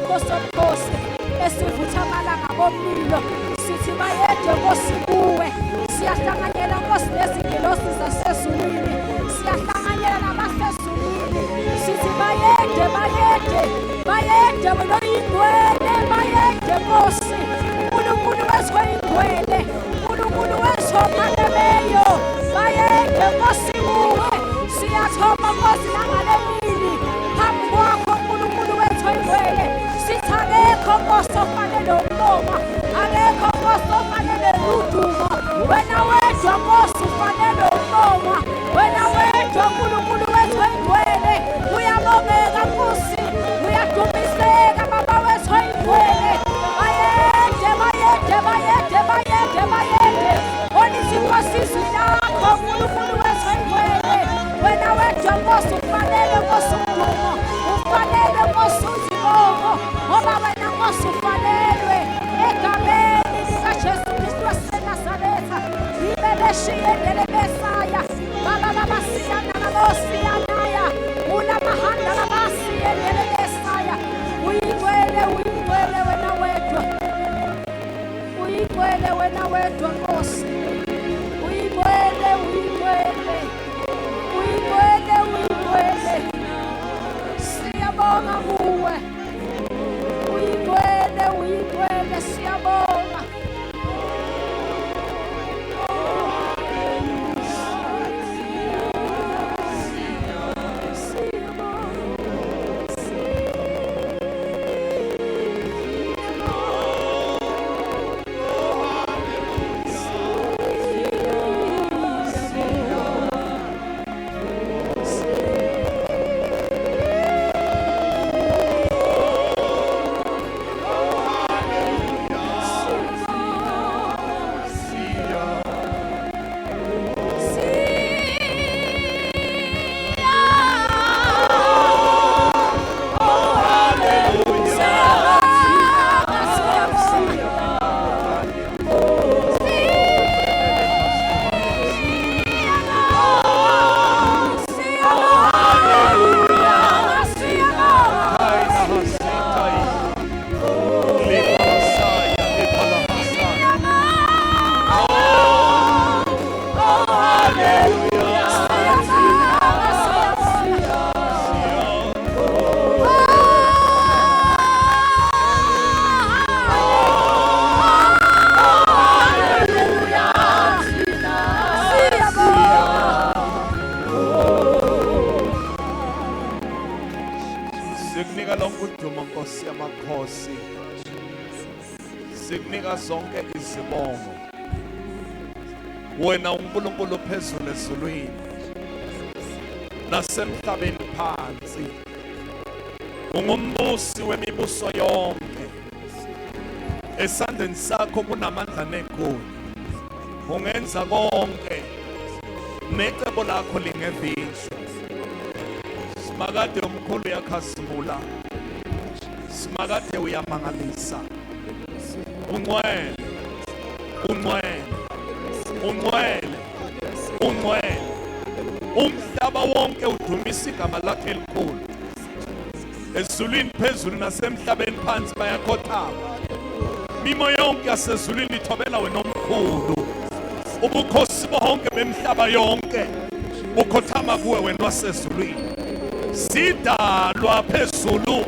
Nkosi omkhosi esivutha amalanga bomlilo sithi bayede Nkosi kuwe siyahlanganyela Nkosi nezingelosi zasezulwini siyahlanganyela nabasezulwini sithi bayede wena oyingcwele bayede Nkosi uNkulunkulu wezingcwele uNkulunkulu wezophakemeyo bayede Nkosi kuwe siyathoma Nkosi nangale mini phambi kwakho uNkulunkulu wethu oyingcwele sithi akekho Nkosi ofanele ukubonga akekho Nkosi ofanele udumo wena wedwa Nkosi ufanele ukubonga wena wedwa uNkulunkulu wethu oyingcwele uyabongeka Nkosi uyadumiseka baba wethu oyingcwele bayede olithi Nkosi izwi lakho uNkulunkulu wethu oyingcwele wena wedwa Nkosi ufanele Nkosi udumo ufanele Nkosi uzibongo ngoba wena Nkosi ufanelwe egameni likaJesu Kristu waseNazaretha libeleshiyendele Mesaya baba babasiyana nabosiyanaya ulamahanda labasiyendele Mesaya uyingcwele wena wedwa uyingcwele wena wedwa Nkosi uyingcwele siyabonga kuwe uyingcwele siyabonga Sikunika zonke izibongo wena uNkulunkulu phezulu ezulwini nasemhlabeni phansi ungumbusi wemibuso yonke esandleni sakho kunamandla negunya ungenza konke necebo lakho lingeviswa simakade omkhulu uyakhazimula simakade uyamangalisa ungcwele umhlaba wonke udumisa igama lakhe elikhulu ezulwini phezulu nasemhlabeni phansi bayakhothama mimo yonke yasezulwini ithobela wena omkhulu ubukhosi bonke bemhlaba yonke bukhothama kuwe wena wasezulwini sidalwa phezulu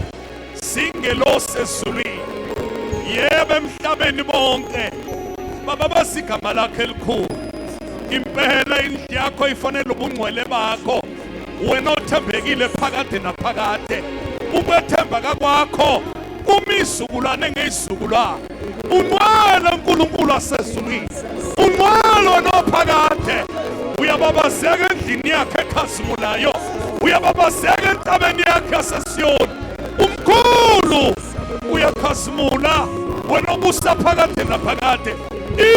singelosi ezulwini yebo emhlabeni bonke baba basigama lakhe elikhulu impela indlu yakho ifanele ubungcwele bakho wena othembekile phakade naphakade ukwethembeka kwakho kumizukulwane ngezizukulwane ungcwele uNkulunkulu wasezulwini ungcwele wena ophakade uyababazeka endlini yakhe ekhazimulayo uyababazeka entabeni yakhe yasesiyoni umkhulu uyakhazimula wena obusa phakade naphakade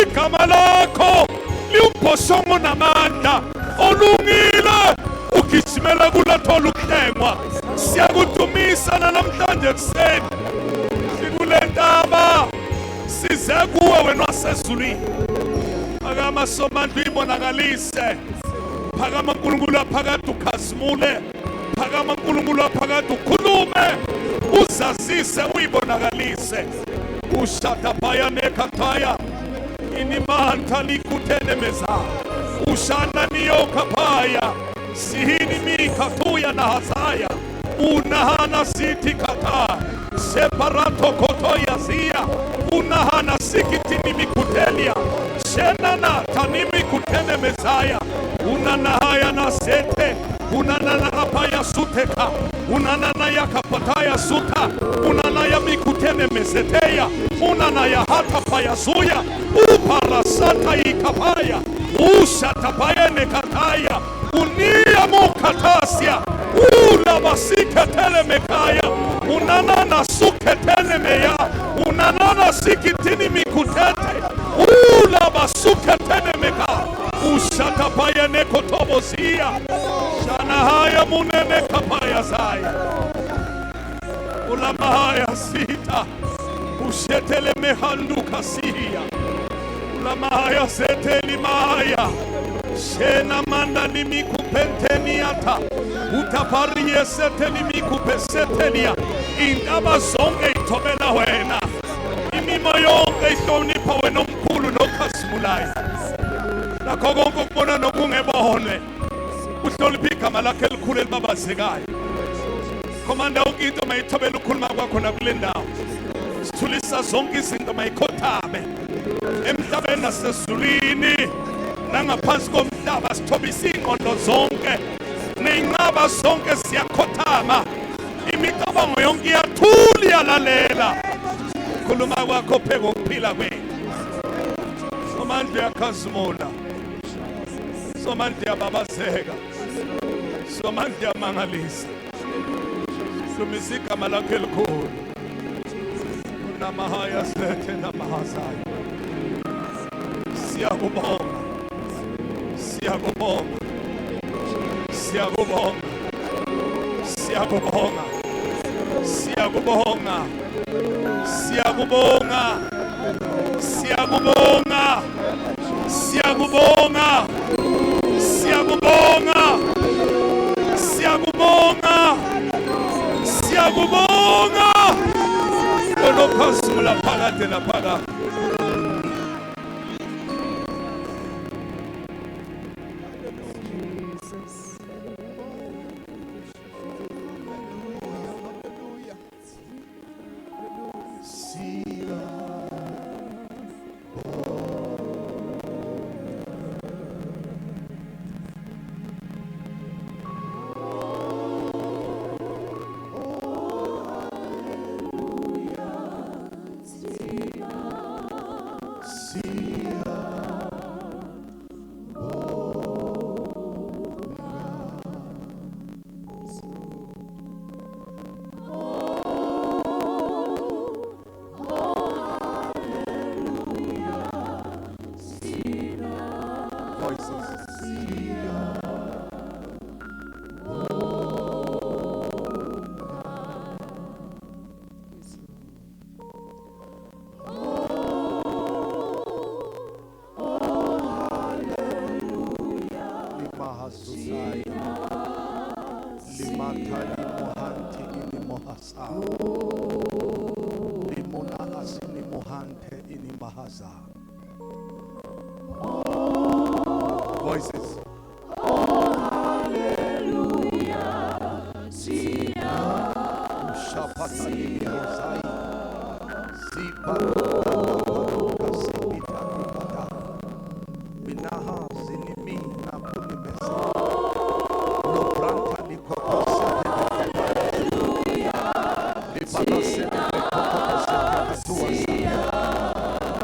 igama lakho liwuphosongo namandla olungile ugijimela kulathola ukuhlengwa siyakudumisa namhlanje ekuseni sikule ntaba size kuwe wena wasezulwini phakama somandla uyibonakalise phakama uNkulunkulu phakade ukhazimule Phakama uNkulunkulu waphakade ukhulume, uzazise, uyibonakalise. Ushatapaya nekataya inimanta likutene meza ushana niyokapaya sihini mikatuya na hazaya unahana siti kata separato kotoya zia unahana sikitini mikutelia shenana tanimi kutene mezaya unanahaya na sete unanana apaya suteka unanana yakapataya suta unanaya mikutene meseteya unanaya hata paya suya uparasata ikapaya ushatapaya nekataya unia mukatasia ulabasiketele mekaya unanana suketele meya unanana sikitini mikutete ulabasuketele meka ushatapaya nekotobozia shanahaya munene kapaya zaya ulamahaya sita ushetele mehandu kasiya ulamahaya seteli maya shena manda limikupenteniata utapariye seteli mikupesetelia indaba zonke itobela wena imimo yonke ihlonipha wena omkhulu nokhazimulayo nakho konke ukubona nokungebonwe uhlonipha igama lakhe elikhulu elibabazekayo. Komanda ukinto mayithobela ukukhuluma kwakho nakule ndawo sithulisa zonke izinto mayikhothame emhlabeni nasezulwini nangaphansi komhlaba sithobisa ingqondo zonke ney'nqaba zonke ziyakhothama imicabango yonke iyathula iyalalela khuluma kwakho pheka ukuphila kwethu somandla uyakhazimula somandla uyababazeka somandla uyamangalisa hlumisa igama lakho elikhulu unamahaya sethe namahazaya siyakubonga siyakubonga siyakubonga siyakubonga siyakubonga siyakubonga siyakubonga siyakubonga siyakubonga siyakubonga siyakubonga lonokhazimula phakade naphakade. Voices. Oh, hallelujah. Sia. Shapatani Hosai. Sipa. Kasipita Kubata. Minaha Zinimi Napunibesa. Lobranta Nikokosa. Hallelujah. Libanase. Sia.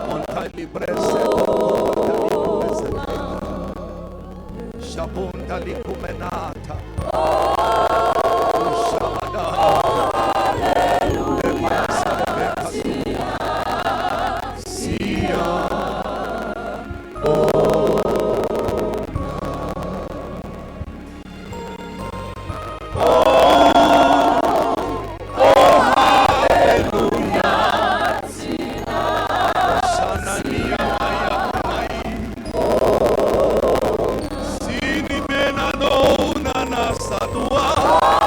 Monta Librese. Shabunda likumenata Shabada Hallelujah Sia Sadua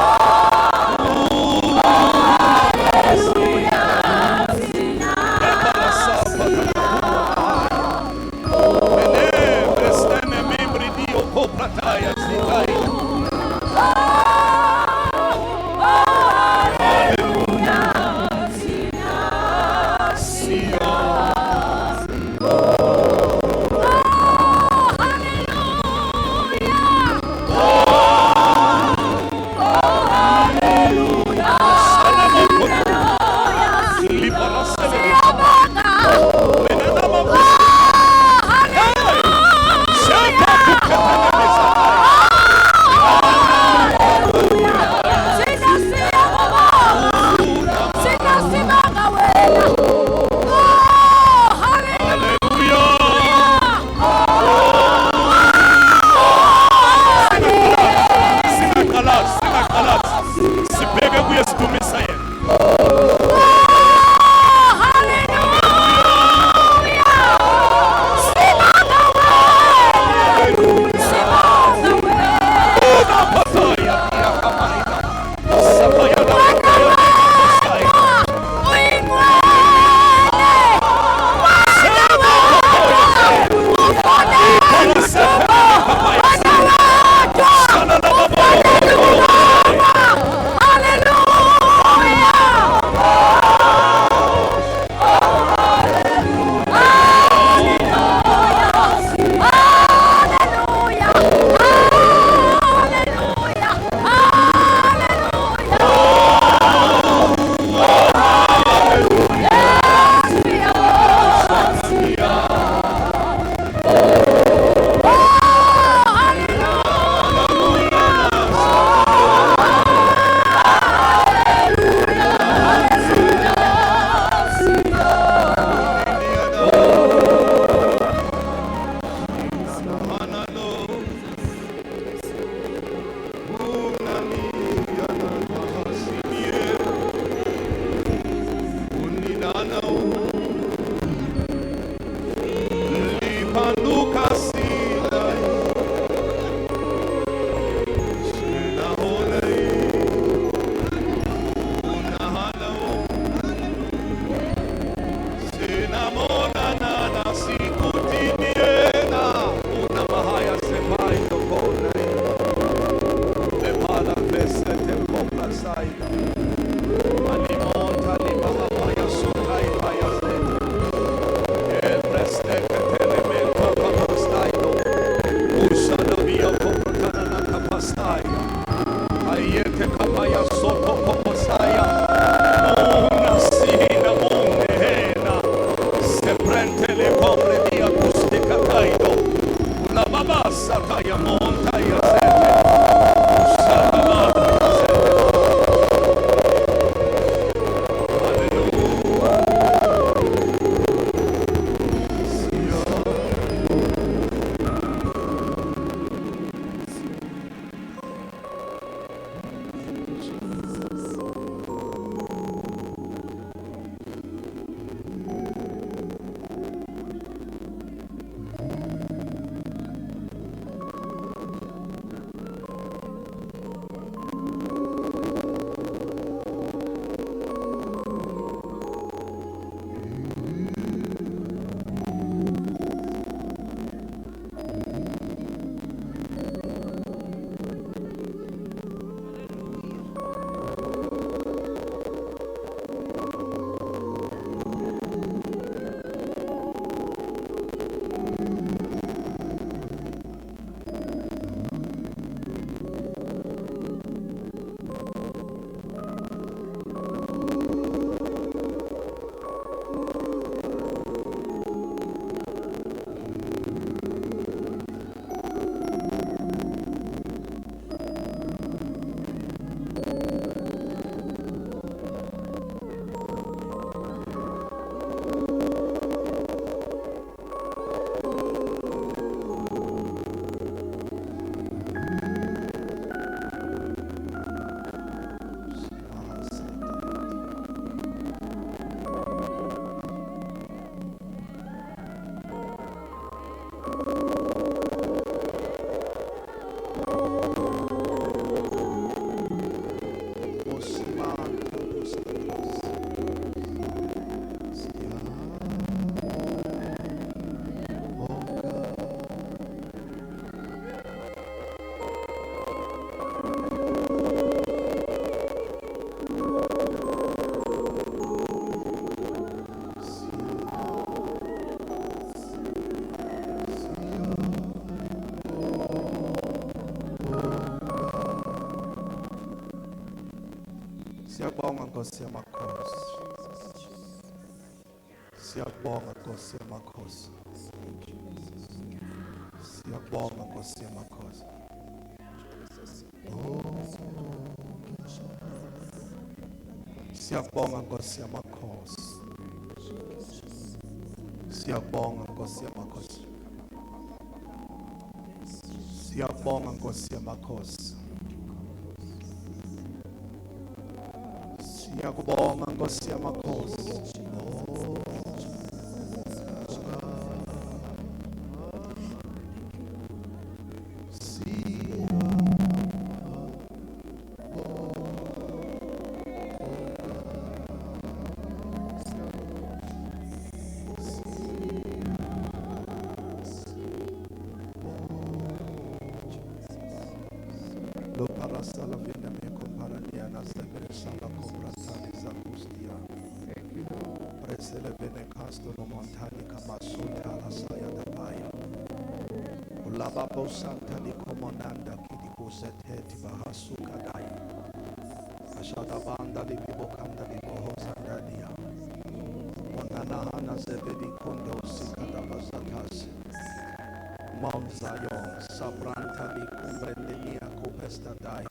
Saya. Ayete Kapaya Soto Saya. Una Sina Monehena. Seprente le Pobre di Acustica Taido. La Baba Sataya Montaya Sete. Satamata Sete. Siyabonga Nkosi yamakhosi. Siyabonga Nkosi yamakhosi. Siyabonga Nkosi yamakhosi. Siyabonga Nkosi yamakhosi. Siyabonga Nkosi yamakhosi. Siyabonga Nkosi yamakhosi. Siyakubonga Nkosi yamakhosi. Lo parasala vina me comparania na severe sala compratani zagustia. Presele vene casto no montani camasute alla saia da baia. Ulababo santa li comonanda ki di cosete ti bahasu kadai. Ashada banda li bibokanda li bohosandania. Monanahana zevedi kondo sikadabazatasi. Mount Zion, Sabranta li comprendenia copestadai,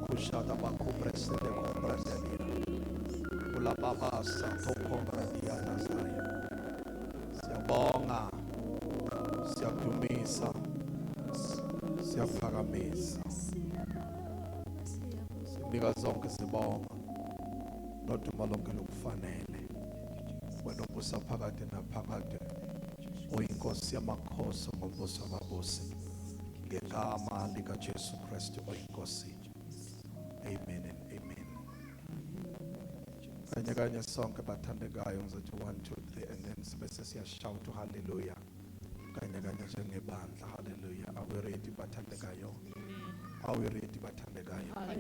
Kushada bacuprestele comprendenia, Ula babasa to comprendia nazaya. Siyabonga, siyadumisa, siyaphakamisa. Sinika zonke sibonga, noduma lonke lokufanele. Wena obusa phakade naphakade. Oyinkosi yamakhosi ngombuso wababusi ngegama lika Jesu Kristu oyinkosi. Amen and amen. Kanye sonke bathandekayo ngizothi 1 2 3 and then sibese siya shout hallelujah. Kanye njengebandla hallelujah. Are we ready bathandekayo? Are we ready bathandekayo? Are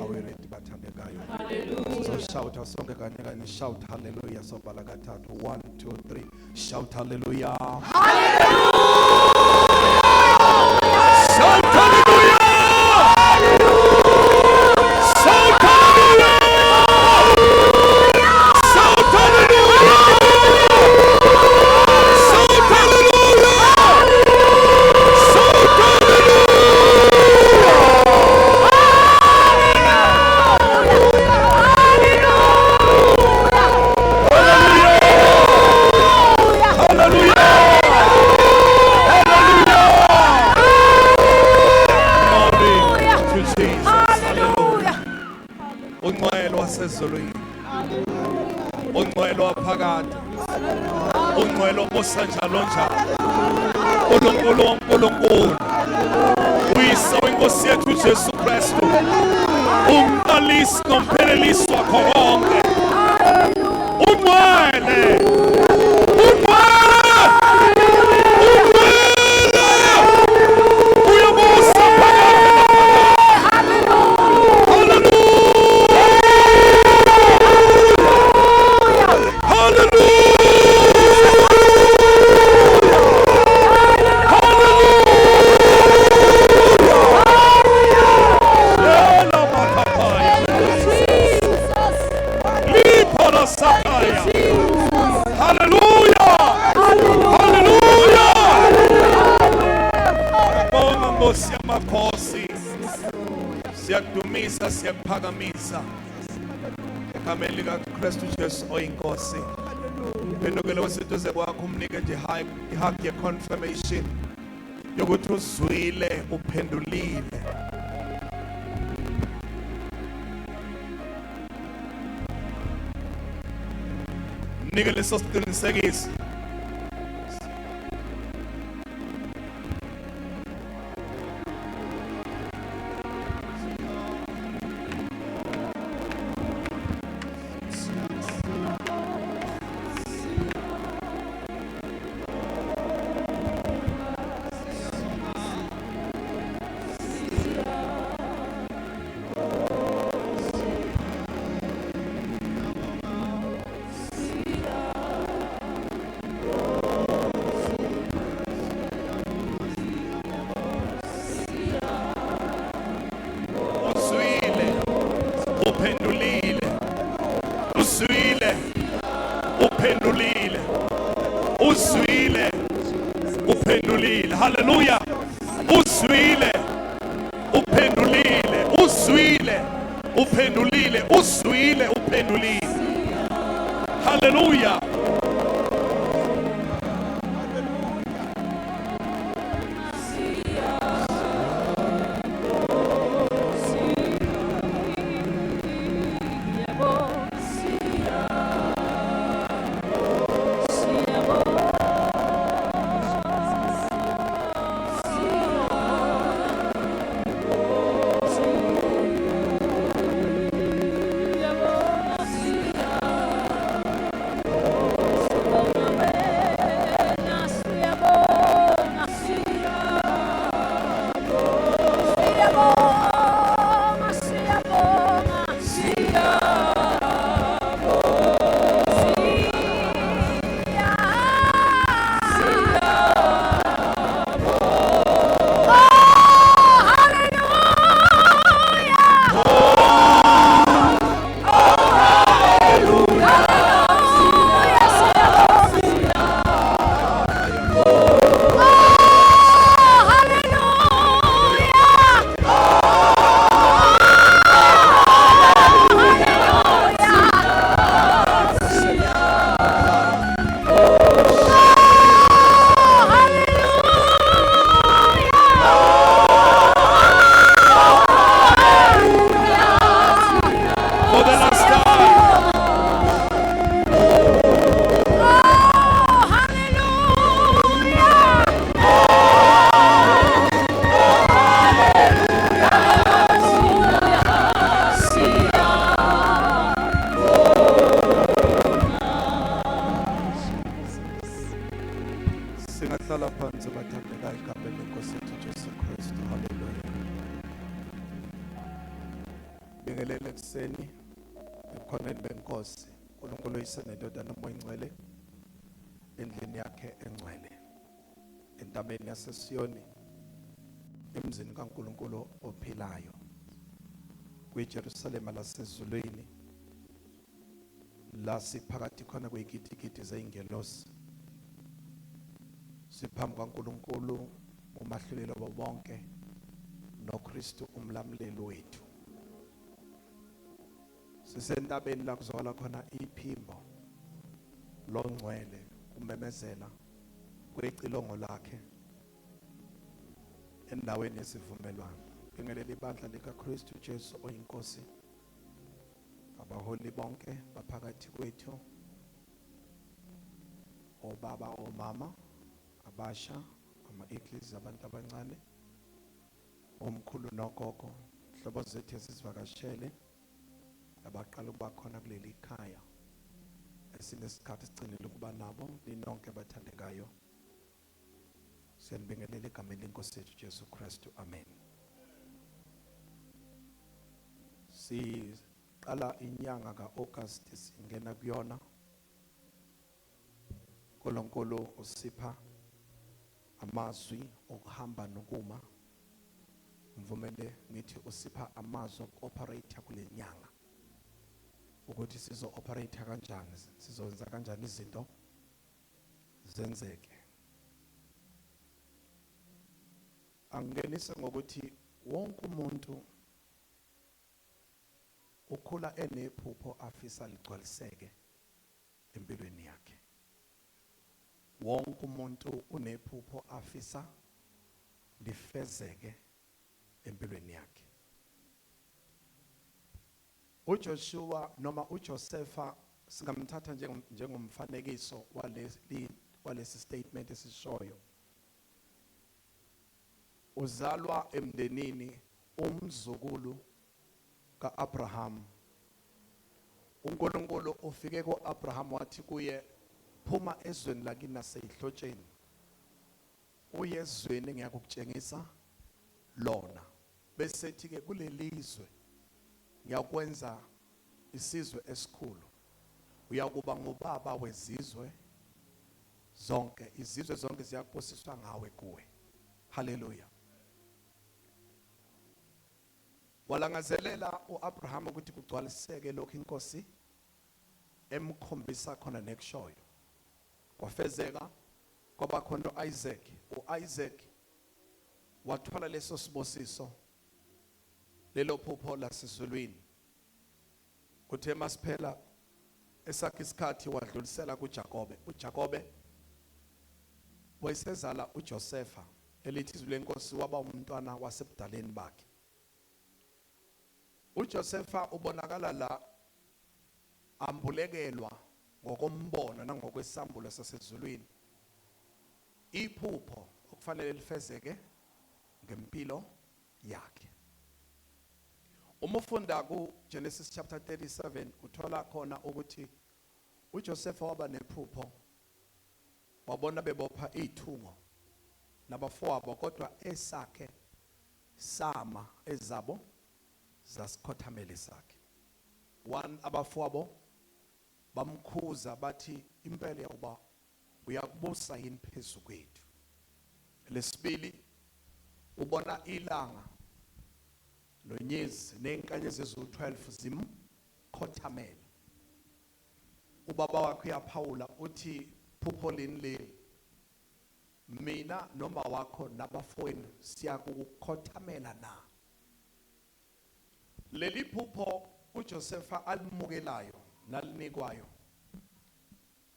we ready bathandekayo? Hallelujah. So shout sonke kanye shout hallelujah sobala kathathu 1 2 3 shout hallelujah. Hallelujah. Shout hallelujah. ungcwele wasezulwini, ungcwele waphakade, ungcwele obusa njalo njalo, uNkulunkulu wonkulunkulu, uyise wenkosi yethu Jesu Kristu, umqalisi nomphelelisi wakho konke, ungcwele, ungcwele, ungcwele, uyabusa phakade naphakade. Siyakudumisa, siyakuphakamisa egameni likaKristu Jesu oyinkosi. Phendukela waseduze kwakho umnike nje ihug ye-confirmation yokuthi uzwile, uphendulile. Mnike leso siqinisekiso. Hallelujah. Uzwile, uphendulile, uzwile, uphendulile, uzwile, uphendulile. Hallelujah. Bingelele ekseni ekhoneni benkosi uNkulunkulu uyisenendodana moyingcwele endlini yakhe engcwele entabeni yaseSiyoni emzini kaNkulunkulu ophilayo kwiJerusalema lasezulwini la siphakathi khona kweyikitikiti zeingelosi siphambi kaNkulunkulu umahluleli wabo bonke noKristu umlamleli wethu. Sisentabeni la kuzwakala khona iphimbo longcwele kumemezela kwecilongo lakhe endaweni yesivumelwano. Bingelela ibandla likaKristu Jesu oyinkosi abaholi bonke baphakathi kwethu, obaba omama abasha, ama-ecclesias abantu abancane, omkhulu nogogo, hlobo zethu ezisivakashele abaqala ukuba khona kuleli khaya esinesikhathi sigcinile ukuba nabo, ninonke abathandekayo siyanibingelela egameni lenkosi yethu Jesu Kristu, amen. Siqala inyanga ka-August singena kuyona. uNkulunkulu usipha amazwi okuhamba nokuma. Mvumele ngithi usipha amazwi oku-operate kule nyanga ukuthi sizo-operate kanjani, sizowenza kanjani izinto zenzeke. Angenise ngokuthi wonke umuntu ukhula enephupho afisa ligcwaliseke empilweni yakhe. Wonke umuntu unephupho afisa lifezeke empilweni yakhe. uJoshua noma uJosepha singamthatha njengomfanekiso walesi statement esishoyo. Uzalwa emndenini umzukulu kaAbraham. uNkulunkulu ufike kuAbraham wathi kuye, phuma ezweni lakini naseyihlotsheni uye ezweni ngiyakutshengisa lona, bese ethi ke kulelizwe ngiyakwenza isizwe esikhulu, uyakuba ngubaba wezizwe zonke, izizwe zonke ziyakubusiswa ngawe kuwe. Haleluya. Walangazelela uAbraham ukuthi kugcwaliseke lokho inkosi emkhombisa khona nekushoyo. Kwafezeka kwaba khona uIsaac. uIsaac wathola leso sibusiso, lelo phupho lasezulwini. Kuthe masiphela esakhe isikhathi wadlulisela kuJakobe. uJakobe wayesezala uJosepha, elithi izwi lenkosi waba umntwana wasebudaleni bakhe. uJosepha ubonakala la ambulekelwa ngokombono nangokwesambulo sasezulwini. Iphupho okufanele lifezeke ngempilo yakhe. Uma ufunda kuGenesis chapter 37 uthola khona ukuthi uJosepha waba nephupho, wabona bebopha izithungo nabafowabo, kodwa esakhe sama ezabo zasikhothamele sakhe. One, abafowabo bamkhuza bathi impela yawuba uyakubusa yini phezu kwethu. Lesibili, ubona ilanga nonyezi nenkanyezi eziwu-12 zimkhothamele. Ubaba wakhe uyaphawula uthi, phupho lini leli, mina noma wakho nabafowenu siyakukhothamela na. Leli phupho uJosepha alimukelayo nalinikwayo,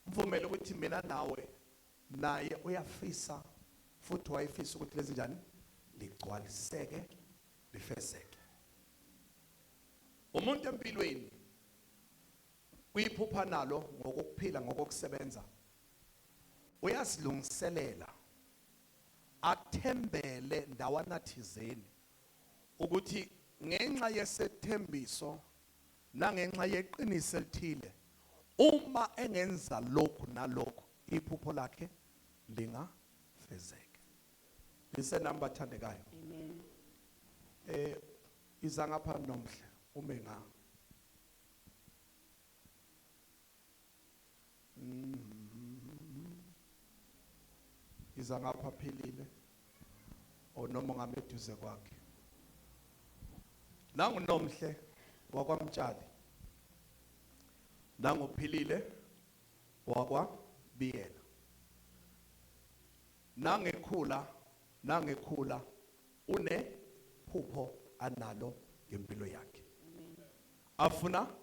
mvumela ukuthi mina nawe naye uyafisa futhi wayefisa ukuthi lezi njani ligcwaliseke lifezeke. Umuntu empilweni uyiphupha nalo ngokuphila ngokusebenza, uyasilungiselela athembele ndawana thizeni ukuthi ngenxa yesethembiso nangenxa yeqiniso elithile, uma engenza lokhu nalokhu iphupho lakhe lingafezeka. Lisenami bathandekayo. Amen. Iza ngapha nomhle umenga. Iza ngapha philile onoma ngameduze kwakhe. Nangu nomhle wakwaMtshali, nanguphilile wakwaBiyela, nangekhula unephupho analo ngempilo yakhe afuna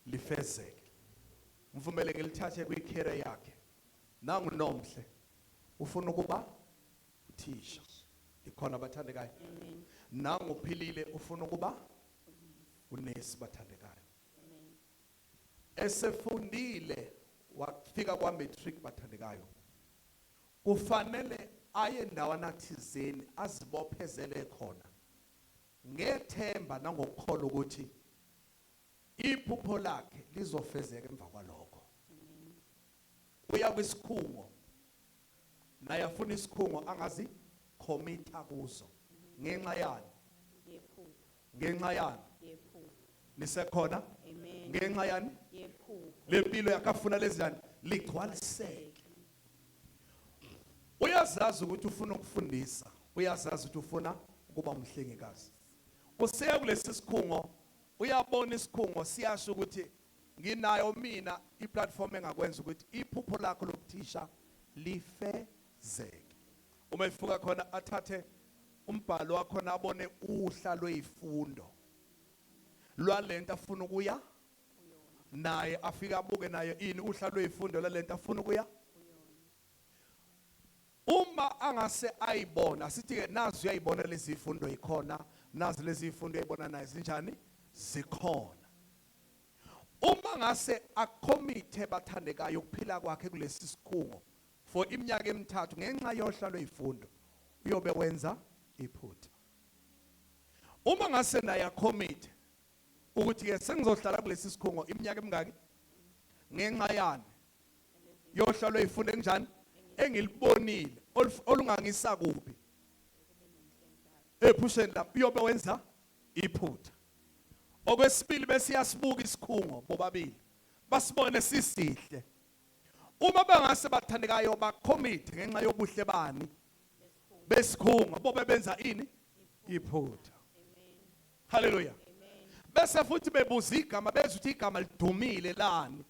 lifezeke. Mvumele ngilithathe kwi-career yakhe. Nangu nomhle ufuna ukuba uthisha, ikhona bathandekayo. Nangu philile ufuna ukuba unesi, bathandekayo. esefundile wafika kwa-matric bathandekayo, kufanele aye endawana thizeni azibophezele khona ngethemba nangokukholwa ukuthi iphupho lakhe lizofezeka emva kwalokho. Uya kwisikhungo naye afuna isikhungo angazi commita kuzo ngenxa yani, ngenxa yani nisekhona, ngenxa yani lempilo yakafuna leziyani ligcwaliseke. Uyazazi ukuthi ufuna ukufundisa, uyazazi ukuthi ufuna ukuba umhlengikazi. Useya kulesi sikhungo, uyabona isikhungo siyasho ukuthi nginayo mina iplatform engakwenza ukuthi iphupho lakho lokuthisha lifezeke. Uma efuka khona athathe umbhalo wakho nabone uhla lwezifundo lwalento afuna ukuya naye, afika abuke naye ini uhla lwezifundo lalento afuna ukuya. Uma angase ayibona sithi ke nazi uyayibona lezi zifundo ikhona, nazi lezi zifundo uyayibona naye zinjani zikhona. Uma ngase akomithe bathandekayo ukuphila kwakhe kulesi sikhungo for iminyaka emithathu ngenxa yohla lwezifundo uyobe wenza iphutha. Uma ngase naye akomithe ukuthi ke sengizohlala kulesi sikhungo iminyaka emingaki ngenxa yani yohla lwezifundo enjani engilibonile olungangisa kuphi ephusheni la uyobe wenza iphutha. Okwesibili bese yasibuka isikhungo bobabili basibone sisihle. Uma bangase bathandekayo bakomithe ngenxa yobuhle bani besikhungo bobe benza ini iphutha. Haleluya. Bese futhi bebuza igama bezwe ukuthi igama lidumile lani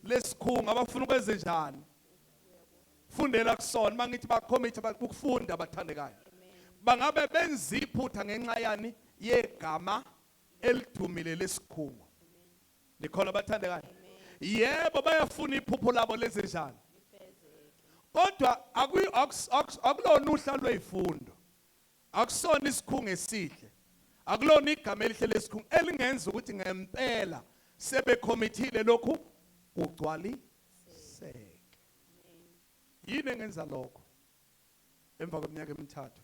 lesikhungo abafuna ukwenze njani fundela kusona. Mangithi bakomithe ukufunda bathandekayo bangabe benza iphutha ngenxa yani yegama elidumile lesikhungo. Nikhona bathandekayo? Yebo bayafuna iphupho labo lenze njani, kodwa akulona uhla lwezifundo, akusona isikhungo esihle, akulona igama elihle lesikhungo elingenza ukuthi ngempela sebekomithile lokhu kugcwaliseke. Yini engenza lokho emva kweminyaka emithathu?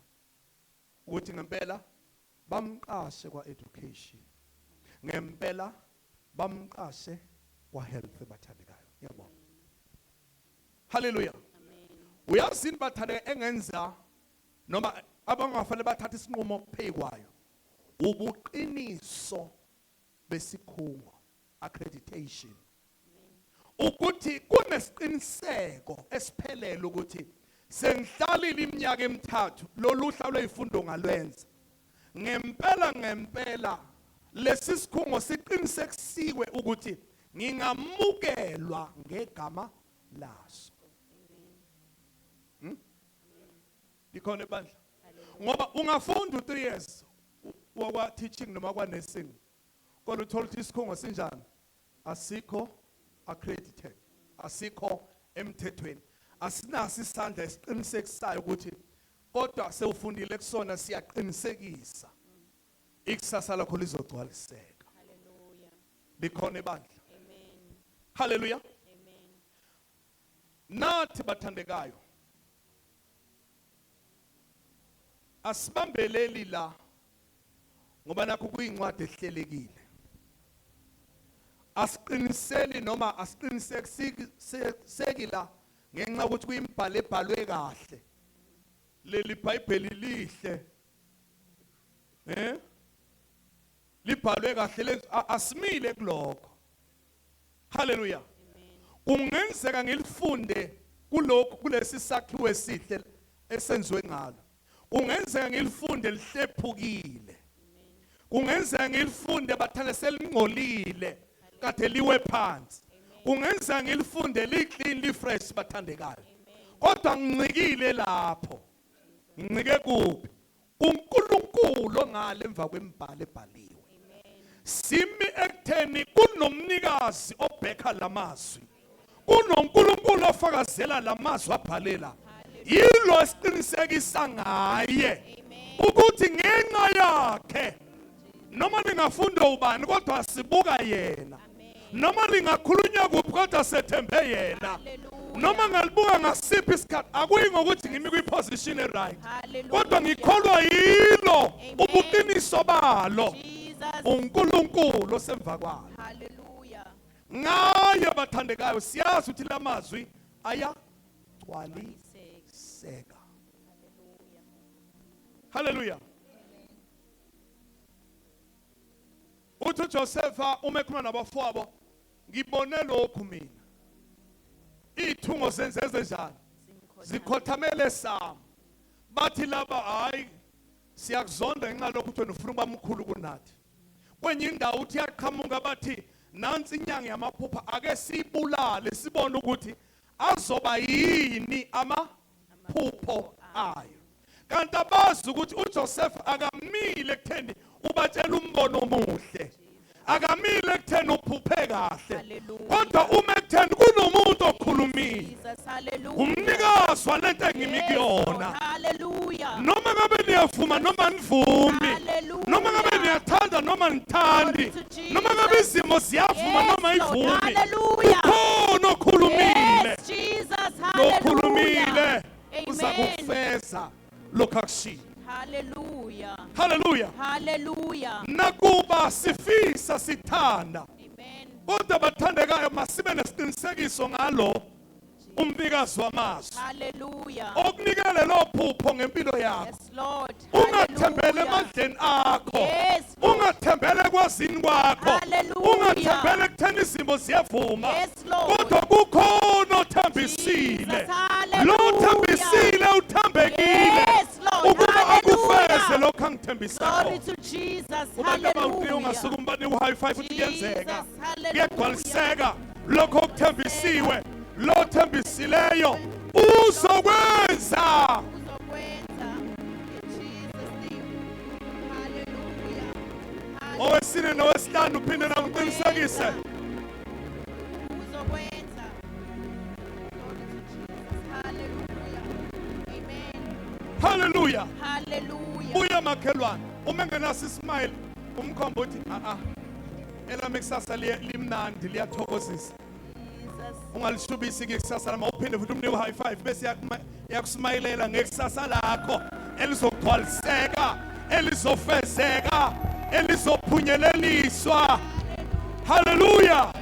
Ukuthi ngempela bamqashe kwa education, ngempela bamqashe kwa health bathandekayo. Yabona. Haleluya. Uyazini bathandeka engenza noma abangafanele bathathe isinqumo phekwayo ubuqiniso besikhungo, accreditation, ukuthi kunesiqiniseko esiphelele ukuthi sengihlalile iminyaka emithathu loluhla lwezifundo ngalwenza ngempela lesi sikhungo siqinisekisiwe ukuthi ngingamukelwa ngegama laso. Ikhona bandla ngoba ungafunda 3 years wakwa teaching noma kwa nursing kodwa uthola ukuthi isikhungo sinjani asikho accredited, asikho emthethweni, asinaso isandla esiqinisekisayo ukuthi kodwa sewufundile kusona siyaqinisekisa ikusasa lakho lizogcwaliseka. Haleluya. Likhona bandla. Amen. Haleluya. Amen. Nathi bathandekayo asibambeleli la ngoba nakho kuyincwadi ehlelekile. Asiqiniseli noma asiqinisekiseki la ngenxa ukuthi kuyimbhalo ebhalwe kahle. Leli Bible lihle. Libhalwe kahle lenzo asimile kulokho. Haleluya. Kungenzeka ngilifunde kulokho kulesi sakhiwo esihle esenziwe ngalo. Kungenzeka ngilifunde lihlephukile. Kungenzeka ngilifunde bathana selingcolile kade liwe phansi. Kungenzeka ngilifunde liclean lifresh bathandekayo. Kodwa ngincikile lapho. Ngincike kuphi? uNkulunkulu ongale emva kwembhalo ebhaliwe. Simi ekutheni kunomnikazi obheka lamazwi, kunoNkulunkulu ofakazela lamazwi abhalela. Yilo esiqinisekisa ngaye ukuthi ngenxa yakhe noma ningafunda ubani kodwa sibuka yena noma lingakhulunywa kuphi kodwa sethembe yena. Noma ngalibuka ngasiphi isikhathi akuyi ngokuthi ngimi kwi-position right. Kodwa ngikholwa yilo ubuqiniso balo. uNkulunkulu osemva kwalo. Hallelujah. Ngaye bathandekayo siyazi ukuthi lamazwi ayagcwaliseka. Hallelujah. Uthi Josepha uma ekhuluma nabafowabo ngibone lokhu mina. Ithungo senzeze njani? Zikhothamele sami. Bathi laba hayi siyakuzonda ngenxa lokhu uthi ufuna ukuba mkhulu kunathi. Kwenye indawo uthi yaqhamuka bathi nansi inyanga yamaphupha ake sibulale sibone ukuthi azoba yini amaphupho ayo. Kanti abazi ukuthi uJoseph akamile ekutheni ubatshela umbono omuhle. Akamile ekutheni uphuphe kahle. Kodwa uma ekutheni kunomuntu okhulumile. Umnikazi walento engimikuyona. Hallelujah. Noma ngabe niyavuma noma nivumi. Noma ngabe niyathanda noma nithandi. Noma ngabe izimo ziyavuma noma ivumi. Khona okhulumile. Lokhulumile uzakufeza lokho akushilo. Hallelujah. Hallelujah. Hallelujah. Nakuba sifisa sithanda. Amen. Kodwa bathandekayo masibe nesiqinisekiso ngalo umbikazi wamazwi. Hallelujah. Okunikele lo phupho ngempilo yakho. Yes, Lord. Ungathembele emandleni akho. Yes. Ungathembele kwazini kwakho. Hallelujah. Ungathembele ekutheni izimo ziyavuma. Yes, Lord. Kodwa kukhona othembisile. Lo othembisile uthembekile. Yes, Lord. Ukuba akufeze Hallelujah. lokho angithembisa Glory khona. to Jesus. Ubantu abawuthi Hallelujah. ungasuka umbani u-high five uthi kuyenzeka. Jesus, hallelujah. Kuyagcwaliseka lokho okuthembisiwe. Lo othembisileyo uzokwenza. Uzokwenza. In Jesus' name. Hallelujah. Owesine nowesihlanu uphinde nawe uqinisekise. Uzokwenza. Glory to Jesus. Hallelujah. Amen. Hallelujah. Hallelujah. Buya makhelwane. Uma ngenaso ismile umkhomba uthi elami kusasa limnandi liyathokozisa. Jesus. Ungalishubisi ke kusasa lama uphinde futhi umnike high five bese yakusmayilela ngekusasa lakho elizogcwaliseka elizofezeka elizophunyeleliswa. Hallelujah.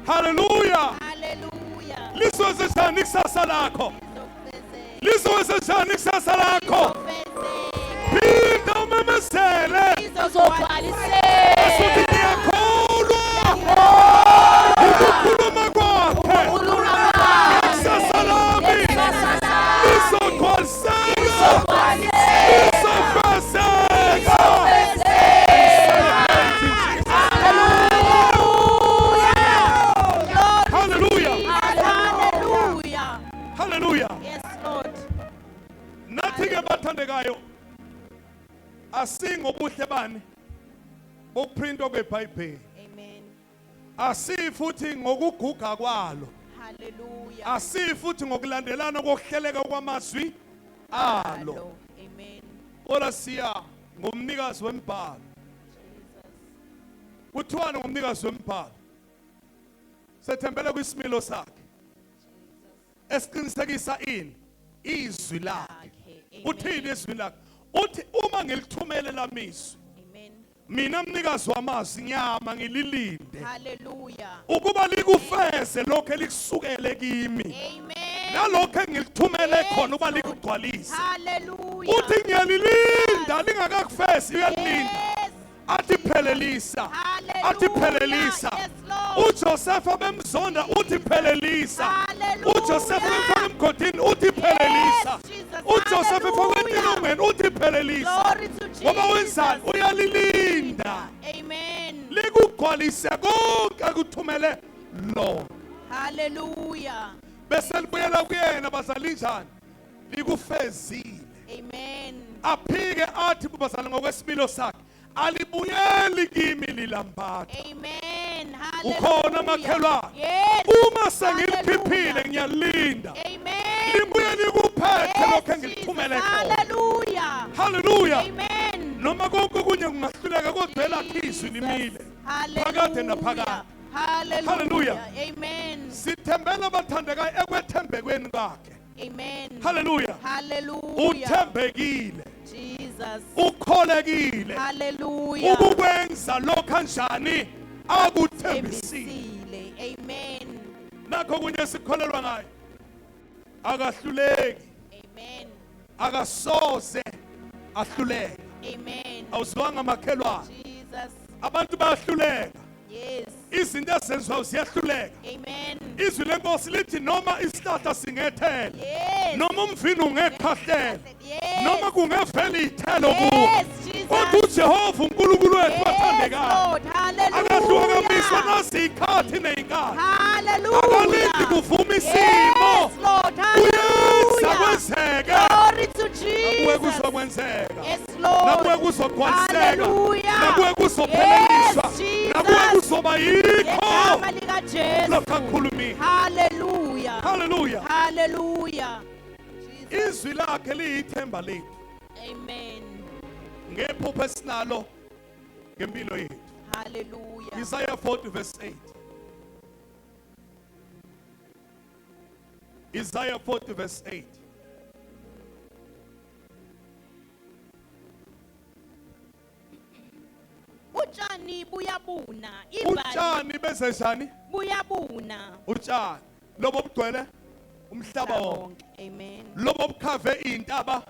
Hallelujah. Hallelujah. Lizokwenza njani kusasa lakho? Uzokwenza. Lizokwenza njani kusasa lakho? Uzokwenza. Phinda umemezele. Uzokwenza. Asuthi ngiyakholwa. Ukukhuluma kwakhe. Kusasa lami. Lizogcwaliseka. Lizofezeka. Hallelujah. Hallelujah. Hallelujah. Yes, Lord. Nathi ke bathandekayo asingobuhle bani bokuprintwa kweBhayibheli. Amen. Asifuthi ngokuguga kwalo. Hallelujah. Asifuthi ngokulandelana kokuhleleka kwamazwi alo. Hello. Amen. Ora siya ngomnikazi wembhalo. Jesus. Kuthiwani ngomnikazi wembhalo? Sethembele kwisimilo sakhe. Esiqinisekisa ini? Izwi lakhe. Okay. Uthini izwi lakhe? Uthi uma ngilithumele lamizwi Amen. mina mnikazi wamazwi nyama ngililinde Hallelujah. ukuba likufeze lokho elikusukele kimi Amen. nalokho engilithumele khona uba likugcwalise. Hallelujah. Uthi ngiyalilinda lingakakufezi uyalilinda. Yes. Athi phelelisa. Athi phelelisa. Yes, Lord. uJosepha bemzonda uthi phelelisa. Hallelujah. uJosepha bemfaka emgodini uthi phelelisa. Yes, Jesus. uJosepha efaka Hallelujah. entilongweni uthi phelelisa. Glory to Jesus. Ngoba wenzani? Uyalilinda. Amen. Likugcwalise konke akuthumele lo. Hallelujah. Bese libuyela kuyena bazali njani? Likufezile. Amen. Aphike athi bazali ngokwesimilo sakhe alibuyeli kimi lilambatha. Amen. Ukhona makhelwane. Yes. Uma sengiliphiphile Hallelujah. ngiyalinda. Amen. Libuye likuphethe Yes, lokho Jesus. engilithumele khona. Hallelujah. Hallelujah. Amen. Noma konke kunye kungahluleka kodwa elakhe izwi limile. Phakade naphakade. Hallelujah. Hallelujah. Amen. Sithembela abathandekayo ekwethembekweni kwakhe. Amen. Hallelujah. Hallelujah. Uthembekile, Jesus. ukholekile. Hallelujah. Ukukwenza lokho kanjani akuthembisile. Embisile. Amen. Nakho kunye sikholelwa ngayo. Akahluleki, Amen. akasoze ahluleke. Amen. Awuzwanga makhelwane. Jesus. Abantu bayahluleka. Yes. Izinto ezenziwayo ziyahluleka. Amen. Izwi lenkosi lithi noma isihlahla singethela, Yes. noma umvini ungekhahlele, Yes. noma kungevela iy'thelo kuwo, Yes, Jesus. kodwa uJehova uNkulunkulu wethu Yes, bathandekayo Lord. akahlukaniswa Hallelujah. naziy'khathi ney'nkathi. Hallelujah. Akalindi kuvuma Yes, isimo, Lord. kuyeza Hallelujah. kwenzeke, Glory to nakuwe Jesus. kuzokwenzeka, Yes, Lord. nakuwe kuzogcwaliseka, Hallelujah. nakuwe kuzopheleliswa, Yes, Jesus. nakuwe kuzoba yikho Ngegama likaJesu. lokho akhulumile. Hallelujah. Hallelujah. Hallelujah. Jesus. Izwi lakhe liyithemba lethu Amen. ngephupho esinalo ngempilo yethu. Hallelujah. Isaiah 40 verse 8. Isaiah 40 verse 8. Utshani buyabuna, imbali Utshani bese njani? buyabuna. Utshani lobo bugcwele umhlaba wonke, Amen. lobo bukhave iy'ntaba,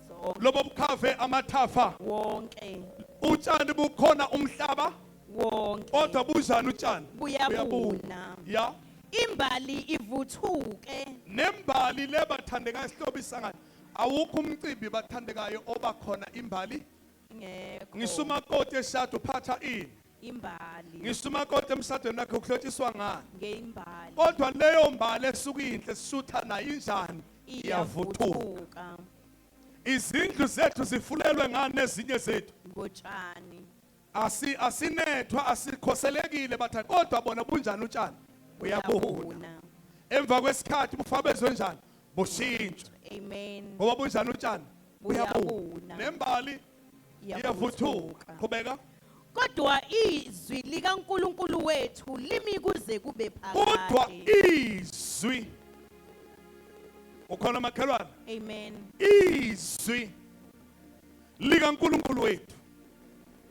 So lobo bukhave amathafa. wonke Utshani bukhona umhlaba, wonke kodwa bunjani utshani? buyabuna. Ya. Imbali ivuthuke. Nembali le bathandekayo sihlobisa ngayo. Awukho umcimbi bathandekayo obakhona imbali. Ngekho Ngisumakoti eshado uphatha ini? imbali Ngisumakoti emshadweni wakhe ukuhlotshiswa ngani? ngeimbali Kodwa leyo mbali esuka inhle sisutha nayo injani? Iyavuthuka. iyavuthuka Izindlu zethu zifulelwe ngani nezinye zethu? ngotshani. Asinethwa asikhoselekile bathi kodwa bona bunjani utshani? Buyabuna. Emva kwesikhathi bufabezwe njani? Bushintshwe. Amen. Ngoba bunjani utshani? Buyabuna. Buyabuna. Nembali iyavuthuka. Qhubeka. Kodwa izwi likaNkulunkulu wethu limi kuze kube Kodwa phakade. izwi ukhona makhelwane, Amen. izwi likaNkulunkulu wethu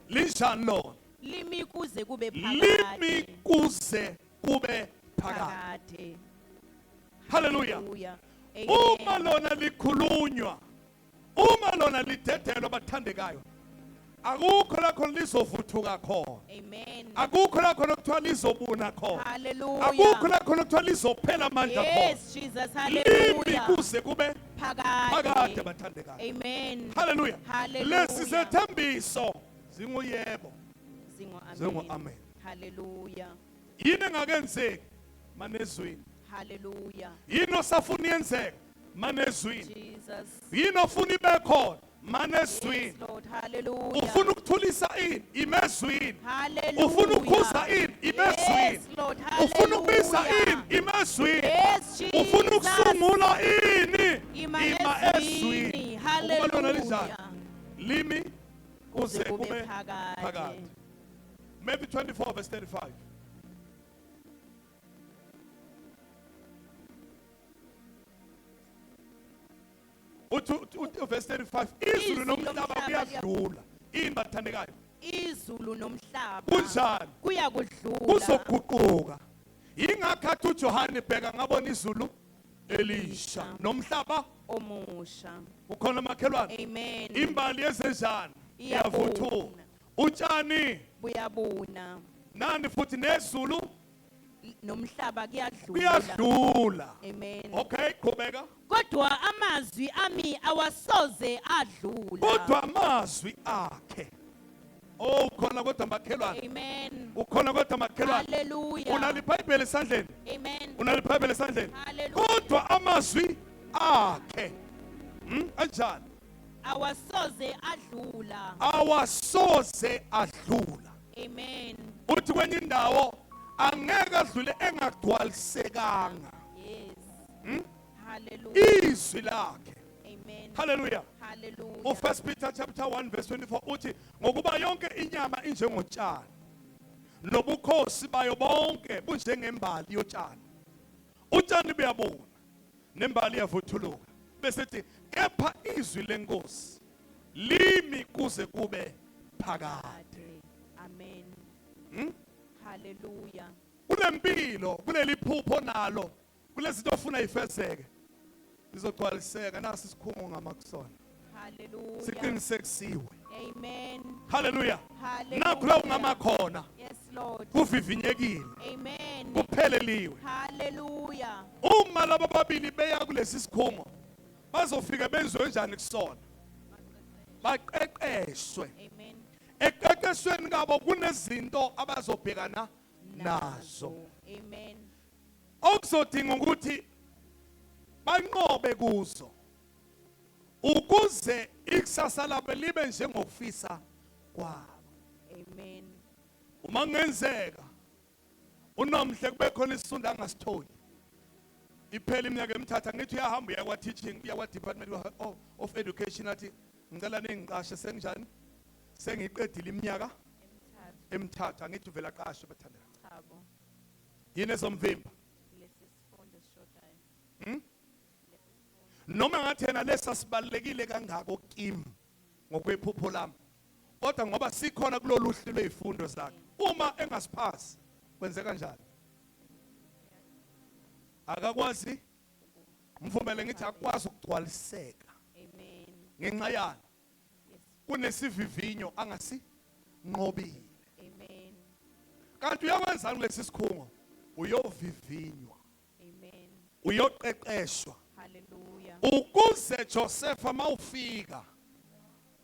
linjani lona? Limi kuze kube Limi phakade. kuze kube phakade. Phakade. Haleluya. Hallelujah. Uma Amen. lona likhulunywa, uma lona lidedelwa bathandekayo, akukho la khona lizovuthuka khona, Amen. akukho la khona kuthiwa lizobuna khona, akukho Hallelujah. la khona kuthiwa lizophela amandla khona. Yes, Jesus. Limi Hallelujah. kuze kube phakade Phakade. bathandekayo. Amen. Haleluya. Hallelujah. Lesi sethembiso zinguyebo, Zingo zingu amen. amen. Hallelujah. Yini engakenzeki manezwini? Hallelujah. Yini osafuna yenzeka manezwini? Jesus. Yini ofuna ibe khona Yes, manezwini? Lord. Hallelujah. Ufuna ukuthulisa ini imezwini? Hallelujah. Ufuna ukukhuza ini imezwini? Yes, Lord. Ufuna ukubiza Hallelujah. ini imezwini? Yes, Jesus. Ufuna ukusungula ini Ima ezwini? ezwini. Ukuba lona linjani? Hallelujah. Limi kuze Kuze kube kube phakade. phakade. Maybe 24 verse 35. Verse 35. Izulu Izulu nomhlaba nomhlaba kuyadlula. Ini bathandekayo. Izulu nomhlaba Kunjani? kuyakudlula. Kuzoguquka. Ingakhathi uJohane bheka ngabona izulu elisha nomhlaba Omusha. ukhona makhelwane. Amen. Imbali yezenjani Iyavuthuka. iyavuthuka. Utshani Buyabuna. nani futhi nezulu Nomhlaba kuyadlula. kuyadlula. Amen. Okay, qhubeka. Kodwa amazwi ami awasoze adlula. Kodwa amazwi akhe. Oh, ukhona kodwa makhelwane. Amen. Ukhona kodwa makhelwane. Hallelujah. Unalibhayibheli esandleni? Amen. Unalibhayibheli esandleni? Hallelujah. Kodwa amazwi akhe. Anjani? Awasoze adlula. Awasoze adlula. Amen. Uthi kwenye indawo angeke adlule engagcwalisekanga. Yes. Hallelujah. Izwi lakhe. Amen. Hallelujah. Hallelujah. U1 Peter chapter 1 verse 24 uthi ngokuba yonke inyama injengotshani nobukhosi bayo bonke bunjengembali yotshani. Utshani buyabuna nembali yavuthuluka. Bese ethi kepha izwi lenkosi limi kuze kube phakade. Amen. Hallelujah. Kulempilo, kuleli phupho nalo, kulezinto ofuna ifezeke. Izogcwaliseka nasi isikhungo ngamakusona. Hallelujah. Siqinisekisiwe. Amen. Hallelujah. Hallelujah. Nakho la ungamakhona Yes, Lord. kuvivinyekile, Amen. kupheleliwe. Hallelujah. Uma laba babili beya kulesi sikhungo bazofika benziwe njani kusona? Baqeqeshwe. Amen. Eqeqeshweni kabo kunezinto abazobhekana nazo. Amen. Okuzodinga ukuthi banqobe kuzo ukuze ikusasa labo libe njengokufisa kwabo. Amen. Uma ngenzeka unomhle kube khona isifunda angasitholi, iphela iminyaka emithathu ngithi uyahamba uya kwa teaching, uya kwa department of education, athi ngicela ningiqashe senjani, sengiqedile iminyaka emithathu, ngithi uvela qashe bathandana. Chabo. Yini ezomvimba? Lesi sifundo sishodayo. Noma ngathi yena lesasibalekile kangako kimi ngokwephupho lami, kodwa ngoba sikhona kulolu hlu lwezifundo zakhe, uma engasiphasi kwenzeka kanjani? Akakwazi, mvumele ngithi akwazi ukugcwaliseka. Amen. Ngenxa yani Yes. kunesivivinyo angasinqobile. Amen. Kanti uyakwenza kulesi sikhungo, uyovivinywa, Amen. uyoqeqeshwa Hallelujah. ukuze Josepha mawufika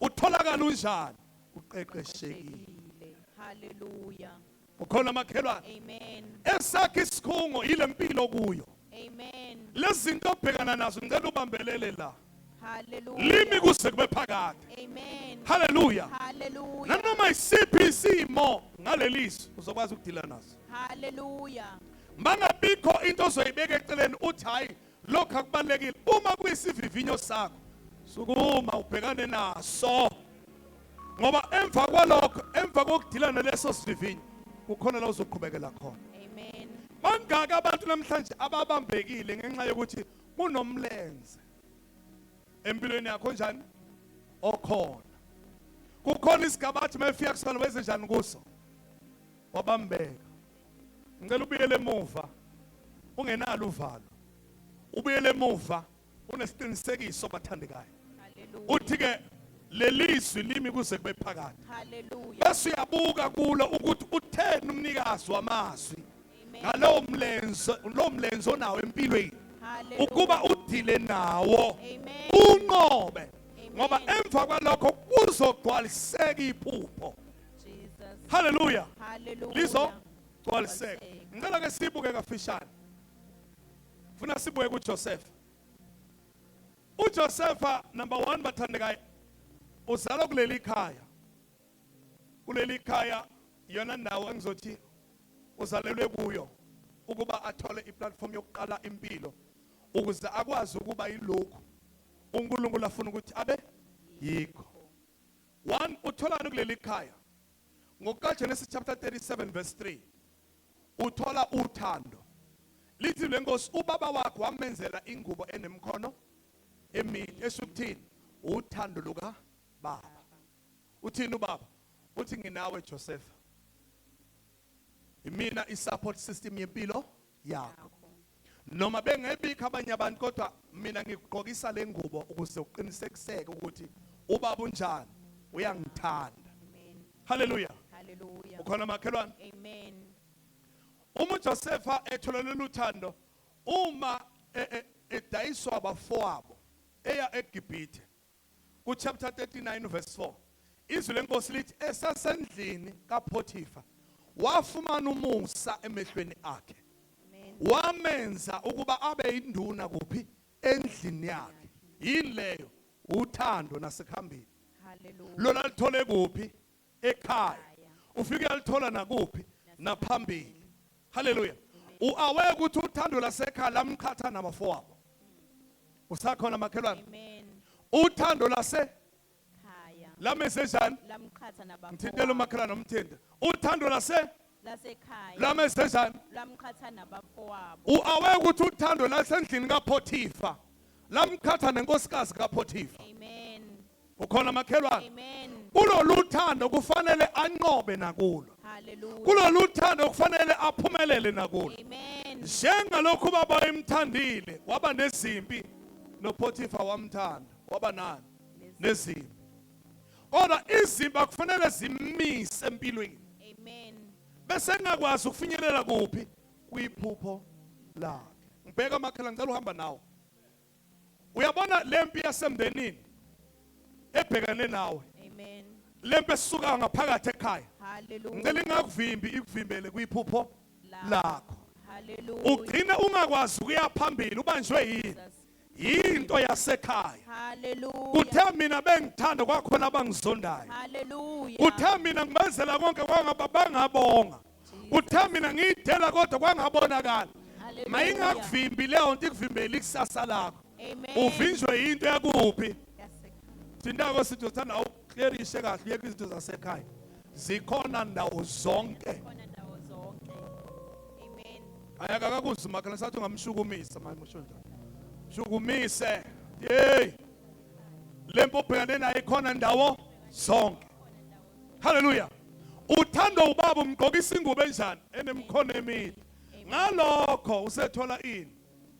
utholakala unjani? Uqeqeshekile. Hallelujah. Ukhona makhelwane Amen. esakhe isikhungo ile mpilo kuyo. Amen. Lezi zinto obhekana nazo ngicela ubambelele la. Hallelujah. Limi kuze kube phakade. Amen. Hallelujah. Hallelujah. Nanoma isiphi isimo ngalelizwe uzokwazi ukudila naso. Hallelujah. Mangabikho into ozoyibeka eceleni uthi hayi lokho akubalekile. Uma kuyisivivinyo sakho sukuma ubhekane naso. Ngoba emva kwalokho, emva kokudila naleso sivivinyo kukhona la uzoqhubekela khona. Amen. Bangaka abantu namhlanje ababambekile ngenxa yokuthi kunomlenze empilweni yakho njani okhona. Kukhona isigaba athi mefika kusona wenze njani kuso wabambeka. Ngicela ubuyele emuva ungenalo uvalo, ubuyele emuva unesiqinisekiso bathandekayo. Hallelujah. Uthi ke lelizwi limi kuze kube phakade. Hallelujah. Bese uyabuka kulo ukuthi utheni umnikazi wamazwi Amen. lo mlenze onawo empilweni Hallelujah. ukuba udile nawo Amen. unqobe, Amen. ngoba emva kwalokho kuzogcwaliseka iphupho. Jesus. Hallelujah. Hallelujah. Lizogcwaliseka. Ngicela ke sibuke kafishane. Funa sibuke kuJoseph. uJosepha number 1 bathandekayo uzalwa kuleli khaya. Kuleli khaya yona ndawo engizothi uzalelwe kuyo ukuba athole iplatform yokuqala impilo ukuze akwazi ukuba yilokhu uNkulunkulu afuna ukuthi abe yikho. 1 utholani kuleli khaya? NgokaGenesis chapter 37 verse 3 uthola uthando. Lithi lenkosi ubaba wakhe wamenzela ingubo enemkhono emide esukuthini uthando luka baba. Uthini ubaba? Uthi nginawe Joseph, imina isupport system yempilo yakho. Noma bengebikho abanye abantu kodwa mina ngigqokisa le ngubo ukuze uqinisekiseke ukuthi ubaba unjani, uyangithanda. Amen. Hallelujah. Hallelujah. Ukhona makhelwane? Amen. Uma Josepha etholele luthando, uma edayiswa abafowabo eya eGibhithe ku chapter 39 verse 4 izwi lenkosi lithi esasendlini kaPotipha wafumana umusa emehlweni akhe, Amen. wamenza ukuba abe induna kuphi endlini yakhe. Yini leyo? Uthando nasekhambini. Hallelujah. Lona lithole kuphi? Ekhaya. Ufike alithola nakuphi? Naphambili. Hallelujah. Uawe ukuthi uthando lasekhaya lamqhatha nabafowabo. Usakhona makhelwane? Amen. Uthando lase Khaya. lamese njani? Lamqhatha nabafowabo. Mthintelo makhelwane umthinta. Uthando lase lasekhaya lamesenjani lamqhatha nabafowabo. uaware ukuthi uthando lasendlini kaPotipha lamkhatha nenkosikazi kaPotipha. Amen. Ukhona makhelwane? Amen. Kulolu thando kufanele anqobe nakulo. Hallelujah. Kulolu thando kufanele aphumelele nakulo. Amen. Njengalokhu baba emthandile waba nezimpi noPotipha wamthanda waba nani nezimpi. Kodwa izimpi akufanele zimise empilweni. Amen. Bese ngakwazi ukufinyelela kuphi kuyiphupho lakhe. Ngibheka makhelwane ngicela uhamba nawe. Uyabona lempi yasemndenini ebhekane nawe. Amen. Lempi esuka ngaphakathi ekhaya. Hallelujah. Ngicela ingakuvimbi ikuvimbele kuyiphupho lakho. Hallelujah. Ugcine ungakwazi ukuya phambili ubanjwe yini? Into yasekhaya. Hallelujah. Uthe mina bengithanda kwakhona abangizondayo. Hallelujah. Uthe mina ngibenzela konke kwangababangabonga. Uthe mina ngidela kodwa kwangabonakala. Hallelujah. Mayingakuvimbi leyo nto ikuvimbele ikusasa lakho. Amen. Uvinjwe into yakuphi? Yasekhaya. Sindako sithi uthanda awuclearishe kahle uyeke izinto zasekhaya. Zikhona ndawo zonke. Khona ndawo zonke. Amen. Ayaka kakuzima kana sathi ungamshukumisa manje musho njalo. Shukumise. Hey. Lempo ubhekane nayo ikhona ndawo zonke. Hallelujah. Uthando ubaba umgqokisa ingubo enjani enemkhono emide. Ngalokho usethola ini?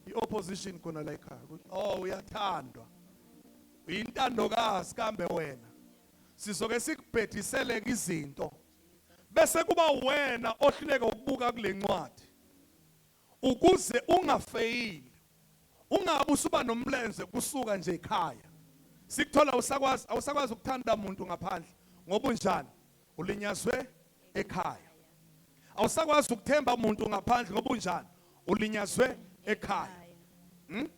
I-opposition khona la ekhaya. Oh uyathandwa. Uyintandokazi kambe wena. Sizoke sikubhedisele izinto. Bese kuba wena ohluleka ukubuka kule ncwadi. Ukuze ungafeyili. Ungabe usuba nomlenze kusuka nje ekhaya. Sikuthola awusakwazi ukuthanda umuntu ngaphandle ngoba unjani? Ulinyazwe ekhaya. Awusakwazi ukuthemba umuntu ngaphandle ngoba unjani? Ulinyazwe ekhaya. Amen.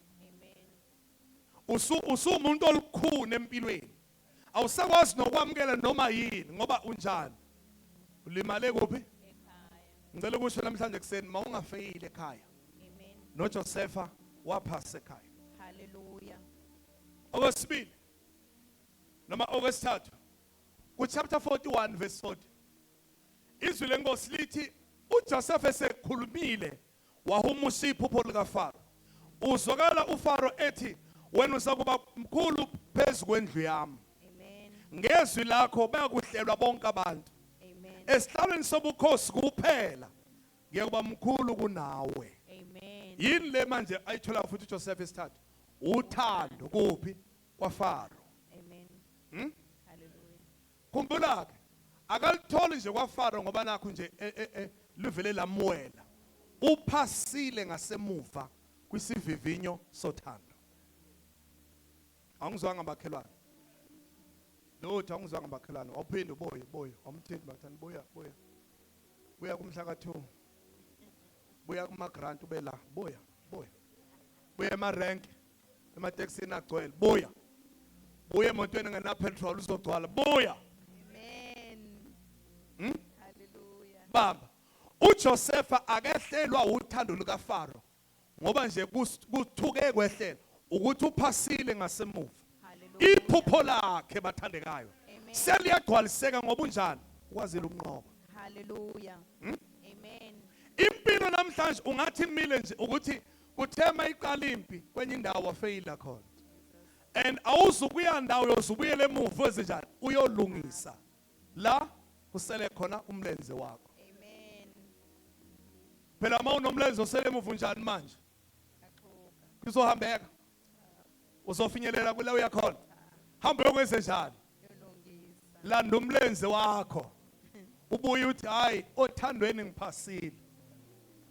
Usumuntu olukhuni empilweni. Awusakwazi nokwamukela noma yini ngoba unjani? Ulimale kuphi? Ekhaya. Ngicela ukusho namhlanje kuseni mawungafeyile ekhaya. Amen. noJosepha waphasa ekhaya. Hallelujah. Okwesibili noma okwesithathu kuchapter 41 verse 40 izwi lenkosi lithi uJoseph esekhulumile wahumusha iphupho likaFaro. Uzwakala uFaro ethi wena usakuba mkhulu phezu kwendlu yami. Amen. Ngezwi lakho bayakuhlelwa bonke abantu. Amen. Esihlalweni sobukhosi kuphela ngiyekuba mkhulu kunawe. Amen. Yini le manje ayithola futhi uJoseph esithathu? Uthando kuphi kwaFaro. Amen. Hallelujah. Khumbula ke akalitholi nje kwaFaro ngoba nakho nje livele lamwela. Uphasile ngasemuva kwisivivinyo sothando. Angizwanga bakhelwane. Lotho angizwanga bakhelwane. Awuphinde boye awumthindi bathani boya. Buya kumhla ka2. Buya kuma grant ube la boya. Buya ema rank ema taxini agcwele boya. Buya emotweni ngena petrol uzogcwala boya. Amen. Hallelujah. Baba uJosepha akehlelwa uthando lukaFaro ngoba nje kuthuke kwehlela ukuthi uphasile ngasemuva. Hallelujah. Iphupho lakhe bathandekayo Amen. seliyagcwaliseka ngoba unjani ukwazile ukunqoba. Hallelujah. Amen. Impilo namhlanje ungathi imile nje ukuthi kuthema iqala impi kwenye indawo wafeyila khona. And awuzukuya ndawo yozubuyele emuva wenzenjani uyolungisa la kusele khona umlenze wakho. Amen. Phela mawunomlenze osele emuva unjani manje? Axoka. Kuzohambeka. Uzofinyelela kule uyakhona. Hamba yokwenze njani? Yolungisa. Landa umlenze wakho. Ubuye uthi hayi othandweni ngiphasile.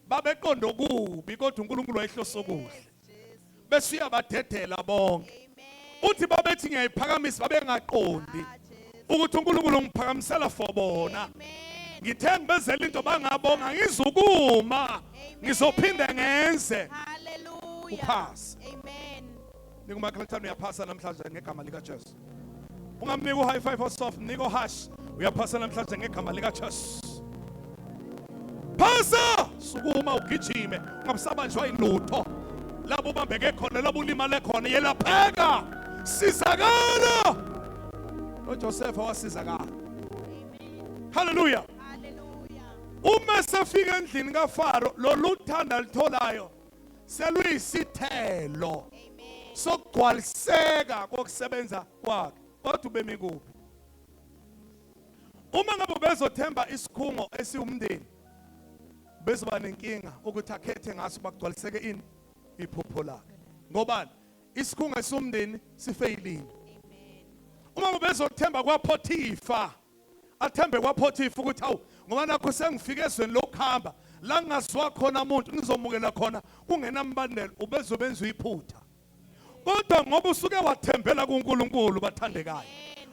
Babeqondo kubi kodwa uNkulunkulu wayihloso kuhle. Jesus. Bese uyabadedela bonke. Amen. Uthi babethi ngiyayiphakamisa babengaqondi Jesus. ukuthi uNkulunkulu ngiphakamisela for bona. Amen. Ngithe ngibezela into bangabonga ngizukuma. Ngizophinde ngenze. Hallelujah. Uphasa. Amen. Nikumakhalithana uyaphasa namhlanje ngegama lika Jesu. Ungamnika u-high five osoft, nika uhash. Uyaphasa namhlanje ngegama lika Jesu. Phasa! Sukuma ugijime, ungasabanjwa ilutho. Labo bambeke khona, labo ulimale khona, yelapheka. Sizakala. uJosepha wasizakala. Amen. Hallelujah. Hallelujah. uma sefika endlini kaFaro lo luthanda litholayo seluyisithelo Amen. sokugcwaliseka kokusebenza kwakhe kodwa ubemi kuphi uma ngabe bezothemba isikhungo esiwumndeni bezoba nenkinga ukuthi akhethe ngaso bakugcwaliseke ini iphupho lakhe ngobani isikhungo esiwumndeni sifeyilini Amen. uma bezothemba kwaPhothifa athembe kwaPhothifa ukuthi hawu ngoba nakho sengifike ezweni lokuhamba la ngingasiwa khona umuntu ngizomukela khona kungenambandela ubezobenza iphutha kodwa ngoba usuke wathembela kuNkulunkulu bathandekayo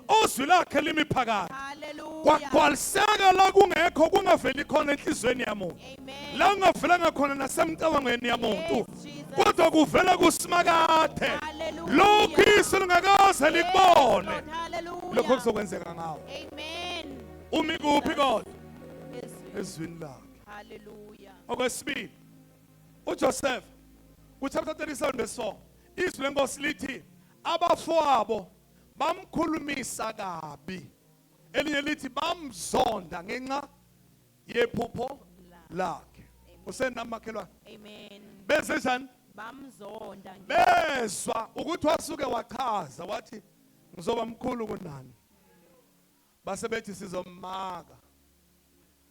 ozwi lakhe limiphakade Hallelujah. kwagcwaliseka la kungekho kungaveli khona enhlizweni yamuntu Amen. la kungavelanga khona nasemcabangweni yamuntu Yes, Jesus. kodwa kuvela kusimakade Hallelujah. lokhu isu lingakaze likubone Lord, hallelujah. lokho kuzokwenzeka ngawo Amen. umi kuphi kodwa Yes. ezwini lakhe Hallelujah. okwesibili uJoseph kuchapter 37 verse 4 izwi lenkosi lithi abafowabo bamkhulumisa kabi elinye lithi bamzonda ngenxa yephupho lakhe usenamakhelwane Amen. beze njani Bamzonda. bezwa ukuthi wasuke wachaza wathi ngizoba mkhulu kunani base bethi sizommaka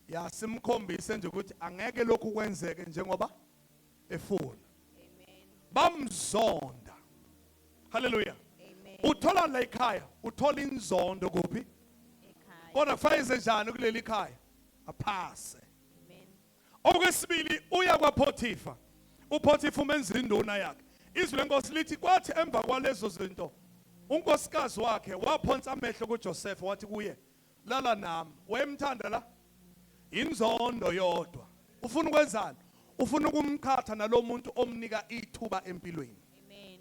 yasimkhombise nje ukuthi angeke lokhu kwenzeke njengoba efuna Amen. bamzonda haleluya Amen. uthola la ekhaya uthola inzondo kuphi Ekhaya. kodwa kufanele njani kuleli khaya aphase Amen. okwesibili uya kwaPhothifa uPhothifa umenza induna yakhe izwi lenkosi lithi kwathi emva kwalezo zinto unkosikazi wakhe waphonsa amehlo kuJoseph wathi kuye lala nami wayemthanda la inzondo yodwa ufuna ukwenzani ufuna ukumkhatha nalomuntu omnika ithuba empilweni Amen.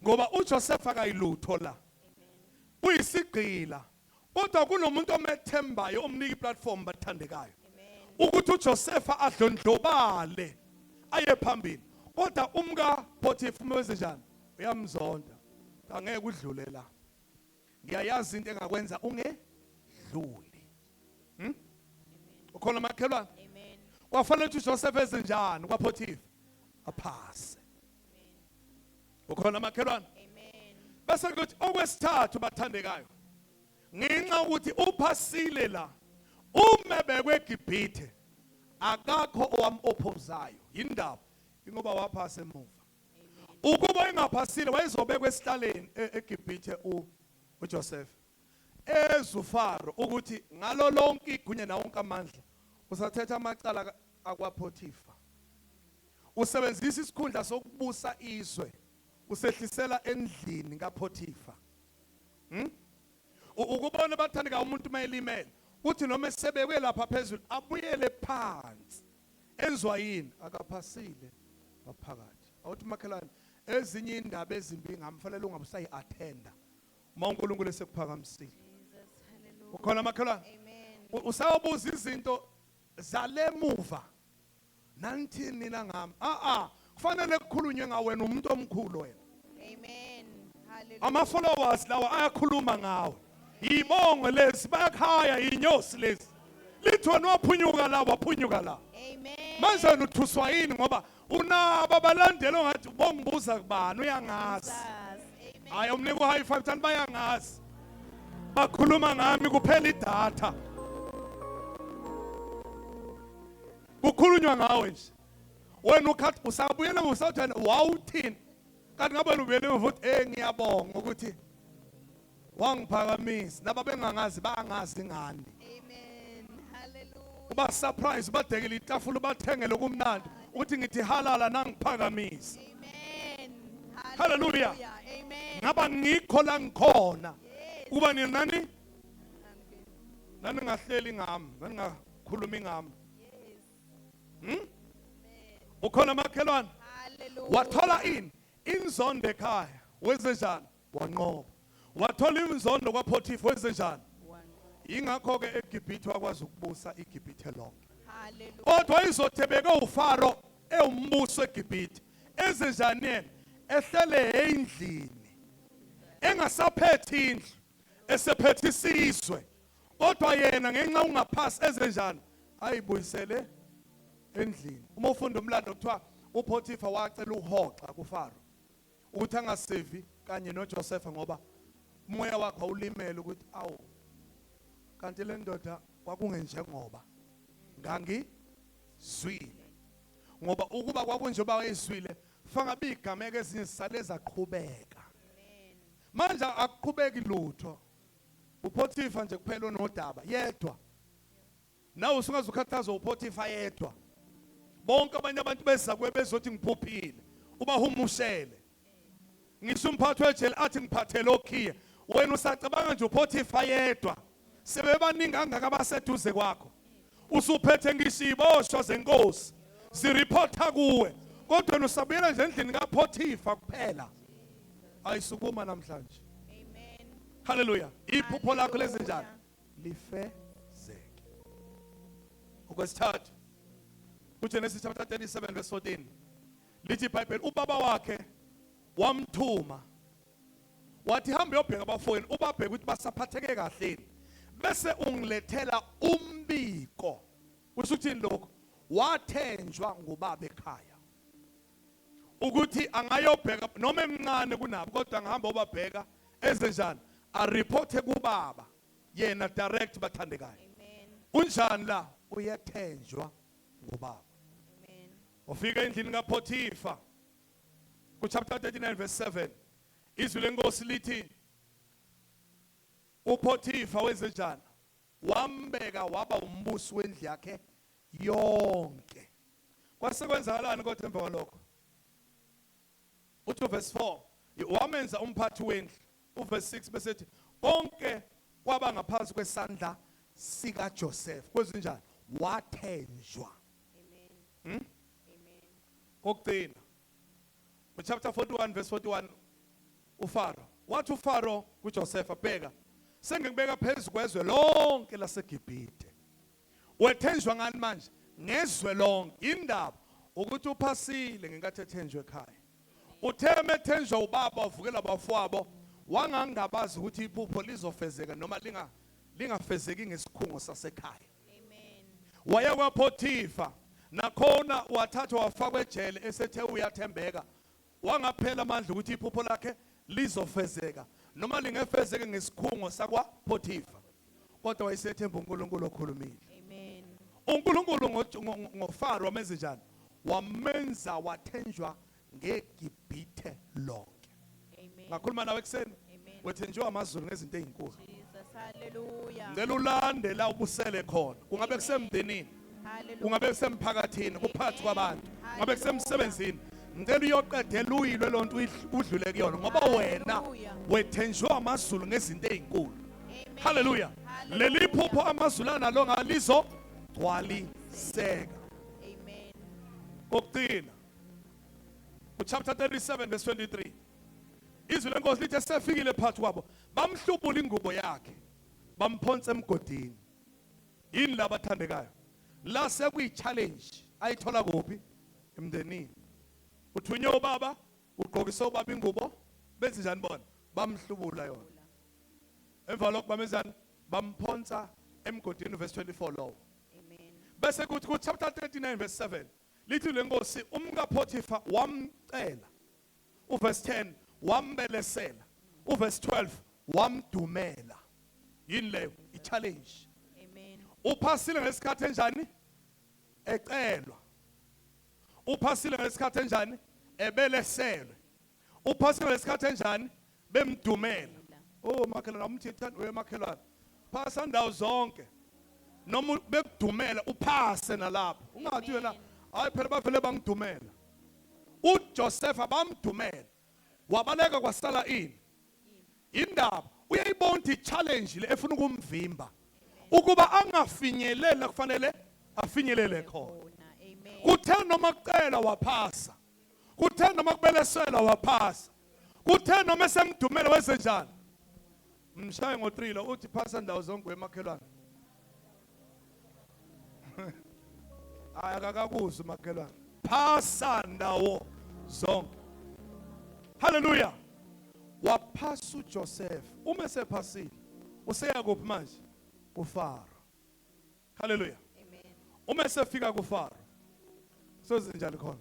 ngoba uJoseph akayilutho la uyisigqila kodwa kunomuntu omethembayo omnika iplatform bathandekayo Amen. ukuthi uJoseph adlondlobale aye phambili kodwa umka Phothifa umenze njani uyamzonda angeke udlule la ngiyayazi into engakwenza ungedluli ukhona makhelwane Amen. kwafanele ukuthi uJoseph eze njani kwaPhothifa aphase ukhona makhelwane Amen. bese kuthi okwesithathu bathandekayo ngenxa ukuthi uphasile la umebekwe eGibhithe akakho owamophozayo indaba ingoba waphasa emuva ukuba engaphasile wayezobekwa esihlaleni eGibhithe uJoseph ezuFaro ukuthi ngalo lonke igunya na wonke amandla usathetha amacala akwaPhothifa usebenzisa isikhundla sokubusa izwe usehlisela endlini kaPhothifa ukubona bathandeka umuntu mayelimele uthi noma esebekwe lapha phezulu abuyele phansi enzwa yini akaphasile waphakathi awuthi makhelwane ezinye indaba ezimbi ngamfanele ungabusayi attenda uma uNkulunkulu esekuphakamisile Jesus. Hallelujah. ukhona makhelwane Amen. usawabuza izinto zalemuva nanithini nina ngami kufanele kukhulunywe ngawena umuntu omkhulu wena Amen. Hallelujah. ama followers lawa ayakhuluma ngawe ibongo lezi bayakhaya inyosi lezi lithi wena waphunyuka la waphunyuka la Amen. manje wena uthuswa yini ngoba unabo abalandela ongathi bongibuza kubani uyangazi Jesus. Amen. hayi umnika high five thani bayangazi bakhuluma ngami kuphela idatha kukhulunywa ngawe nje wena ukhathi usabuyela ngosawuthi wawuthini kanti ngabe ubuyele uvuthi ngiyabonga ukuthi wangiphakamisa naba bengangazi bangazi ngani Amen. Hallelujah. uba surprise badekela itafula bathengele kumnandi ukuthi ngithi halala nangiphakamisa Amen. Hallelujah. Amen. ngaba ngikho la ngikhona Yes. kuba nini nani ngahleli ngami ngakhuluma ngami Yes. ukhona makhelwane Hallelujah. wathola ini inzondo ekhaya wenze njani wanqoba wathola inzondo kwaPhothifa wenze njani ingakho ke eGibhithe wakwazi ukubusa iGibhithe lonke Hallelujah. kodwa izothebeke uFaro ewumbuso eGibhithe enze njani yena ehlele endlini engasaphethe indlu esephethe isizwe kodwa yena ngenxa ungaphasi enze njani ayibuyisele endlini. Uma ufunda umlando kuthiwa uPotifa wacela uhoxa kuFaro ukuthi angasevi kanye noJosepha ngoba umoya wakhe ulimele ukuthi awu kanti le ndoda kwakungenjengoba ngangizwile. Ngoba ukuba kwakunjengoba wayezwile fangabe igameke ezinye sisale zaqhubeka. Manje akuqhubeki lutho. uPotifa nje kuphela onodaba yedwa. Nawe usungaze ukhathaza uPotifa yedwa. Bonke abanye abantu bezakwe bezothi ngiphuphile ubahumushele. Ngisho umphathi wejele athi ngiphathele okhiye. Wena usacabanga nje uPotifa yedwa. Sebebaningi angaka abaseduze kwakho. Usuphethe ngisho iboshwa zenkosi. Zireporta kuwe. Kodwa wena usabuyela nje endlini kaPotifa kuphela. Ayisukuma namhlanje. Amen. Hallelujah. Iphupho lakho lezinjani lifezeke. Okwesithathu uGenesis chapter 37 verse 14 lithi iBhayibheli ubaba wakhe wamthuma wathi hambe uyobheka abafowenu ubabheke ukuthi basaphatheke kahle bese ungilethela umbiko. Kusho ukuthini lokho? Wathenjwa ngubaba ekhaya ukuthi angayobheka noma emncane kunabo kodwa ngihamba ubabheka ezenjani areporte kubaba yena direct bathandekayo. Amen. Unjani la uyathenjwa ngubaba. Amen. Ufika endlini kaPotifa ku chapter 39 verse 7 izwi lenkosi lithi uPotifa wezenjani wambeka waba umbusi wendlu yakhe yonke. Kwasekwenzakalani kodwa emva kwalokho? Uthi verse 4 wamenza umphathi wendlu. Uverse 6 besethi konke kwaba ngaphansi kwesandla sika Joseph. Kwezinjani wathenjwa. Amen. Hmm? Amen. Kokugcina chapter 41 verse 41 uFaro wathi uFaro kuJoseph abheka sengikubeka phezulu kwezwe lonke laseGibhithe. Wethenjwa ngani manje? Ngezwe lonke. Indaba ukuthi uphasile ngenkathi ethenjwe ekhaya. Uthe methenjwa ubaba wavukela abafowabo wangangabazi ukuthi iphupho lizofezeka noma lingafezeki ngesikhungo sasekhaya. Amen. Waya kwaPotifa nakhona wathathwa wafakwa ejele esethe uyathembeka wangaphela amandla ukuthi iphupho lakhe lizofezeka noma lingefezeke ngesikhungo sakwaPotifa kodwa wayesethemba uNkulunkulu okhulumile. Amen. uNkulunkulu ngoFaro wamenza njani? Wamenza wathenjwa ngeGibhithe lonke. Amen. Ngakhuluma nawe ekseni Amen. wethenjwa amazulu ngezinto ezinkulu. Jesus, hallelujah. Ngicela ulande la ubusele khona. Kungabe kusemndenini, Hallelujah. kungabe kusemphakathini, kuphathi kwabantu, kungabe kusemsebenzini. Ngicela uyoqedela uyilwe lonto udlule kuyona ngoba wena wethenjwa amazulu ngezinto ezinkulu. Amen. Hallelujah. Leli phupho amazulu analo ngalizo gcwaliseka. Amen. Kokugcina chapter 37 verse 23 izwi lenkosi lithi esefikile phakathi kwabo bamhlubula ingubo yakhe bamphonsa emgodini. Yini laba bathandekayo la sekuyi challenge ayithola kuphi? Emndenini. Uthunywe ubaba ugqokisa ubaba ingubo benze njani bona? Bamhlubula yona. Emva lokho bamenzani? Bamphonsa emgodini verse 24 lo. Amen. Bese kuthi ku chapter 39 verse 7 lithi lenkosi umkaPotifa wamcela. Uverse 10 wambelesela. Uverse 12 wamdumela. Yini leyo? I-challenge. Amen. Uphasile ngesikhathi enjani? Ecelwa. Uphasile ngesikhathi enjani? Ebeleselwe. Uphasile ngesikhathi enjani? Bemdumela. Oh makhelwane umthithani wemakhelwane. Phasa ndawo zonke. Noma bekudumela uphase nalapho. Ungathi wena hayi phela bavele bangidumela. uJoseph bamdumela. Wabaleka kwasala ini? Indaba uyayibona i-challenge le efuna ukumvimba. Ukuba angafinyelela kufanele afinyelele khona. Amen. Kuthe noma kucela waphasa. Kuthe noma kubelesela waphasa. Kuthe noma esemdumela wezenjani? Mshaye ngo3 uthi phasa ndawo zonke wemakhelwane. Akakakuzwa makhelwane. Phasa ndawo zonke. Hallelujah. Waphasa uJoseph. Uma esephasile useya kuphi manje? uFaro. Hallelujah. Amen. uma esefika kuFaro soze njalo khona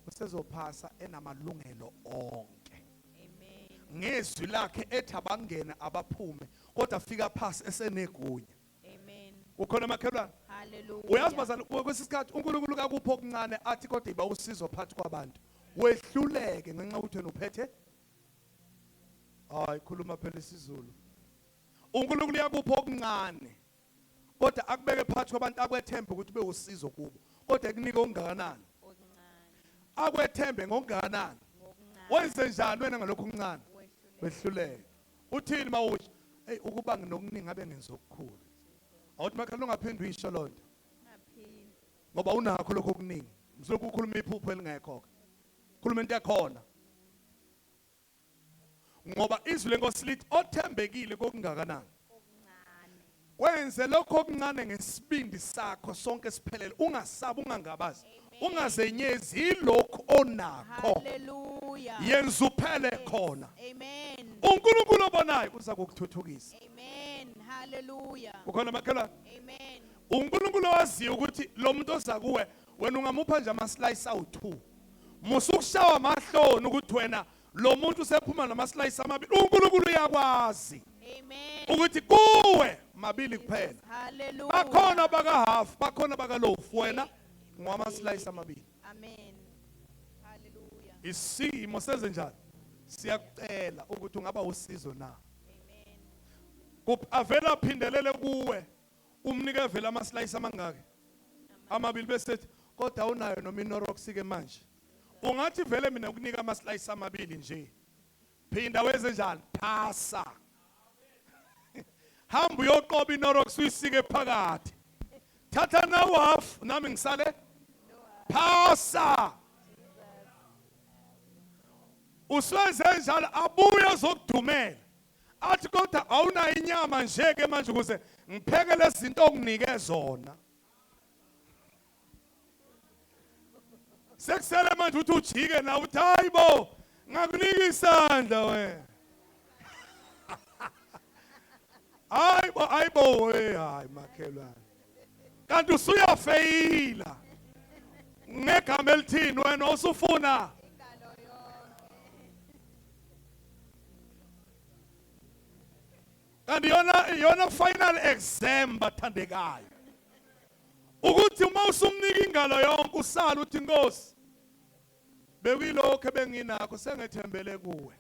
usezophasa enamalungelo onke Amen. ngezwi lakhe ethi abangene abaphume kodwa fika phasi esenegunya. Amen. Ukhona makhelwane? Hallelujah. Uyazi bazali kwesikhathi uNkulunkulu kakupho okuncane athi kodwa iba usizo phakathi kwabantu wehluleke ngenxa ukuthi wena uphethe hayi khuluma phela isiZulu. uNkulunkulu yakupho okuncane kodwa akubeke phakathi kwabantu akwethembe ukuthi ube usizo kubo kodwa ekunike okungakanani Okuncane. akwethembe ngokungakanani Ngokuncane. wenze njani wena ngalokho okuncane wehluleke uthini mawusho hey ukuba nginokuningi ngabe ngenza okukhulu awuthi makhala ungaphindi uyisho lonto Ngaphindi. ngoba unakho lokho okuningi mhlawumbe ukhuluma iphupho elingekho khuluma into ekhona ngoba izwi lenkosi lithi othembekile kokungakanani Okuncane. wenze lokho okuncane ngesibindi sakho sonke siphelele ungasabi ungangabazi ungazenyezi ilokho onakho Hallelujah. yenza uphele khona Amen. uNkulunkulu obonayo uza kukuthuthukisa Amen. Hallelujah. ukhona makhelwane Amen. uNkulunkulu waziyo ukuthi lo muntu oza kuwe wena ungamupha nje amaslice awu2 musukushawa amahloni ukuthi wena lo muntu usephuma namaslice amabili uNkulunkulu uyakwazi Amen. ukuthi kuwe mabili kuphela Hallelujah. bakhona baka half bakhona baka loaf wena ngwamaslice amabili Amen. Hallelujah. isimo seze njani siyakucela ukuthi ungaba usizo na Amen. avela phindelele kuwe umnike vele amaslice amangaki amabili bese kodwa unayo noma inorox ke manje ungathi vele mina ukunika amaslice amabili nje phinda wenze njani phasa hamba uyoqoba inorox uyisike phakathi thatha nawo half nami ngisale phasa uswenze njalo abuye zokudumela athi kodwa awunayo inyama nje ke manje ukuze ngipheke lezi zinto onginike zona sekusele manje uthi ujike na uthi hayibo ngakunika isandla wena hayibo we hayi makhelwane kanti usuyafeyila ngegama elithini wena usufuna kanti yona final exam bathandekayo ukuthi uma usumnika ingalo yonke usala uthi Nkosi bekuyilokho ebenginakho sengethembele kuwe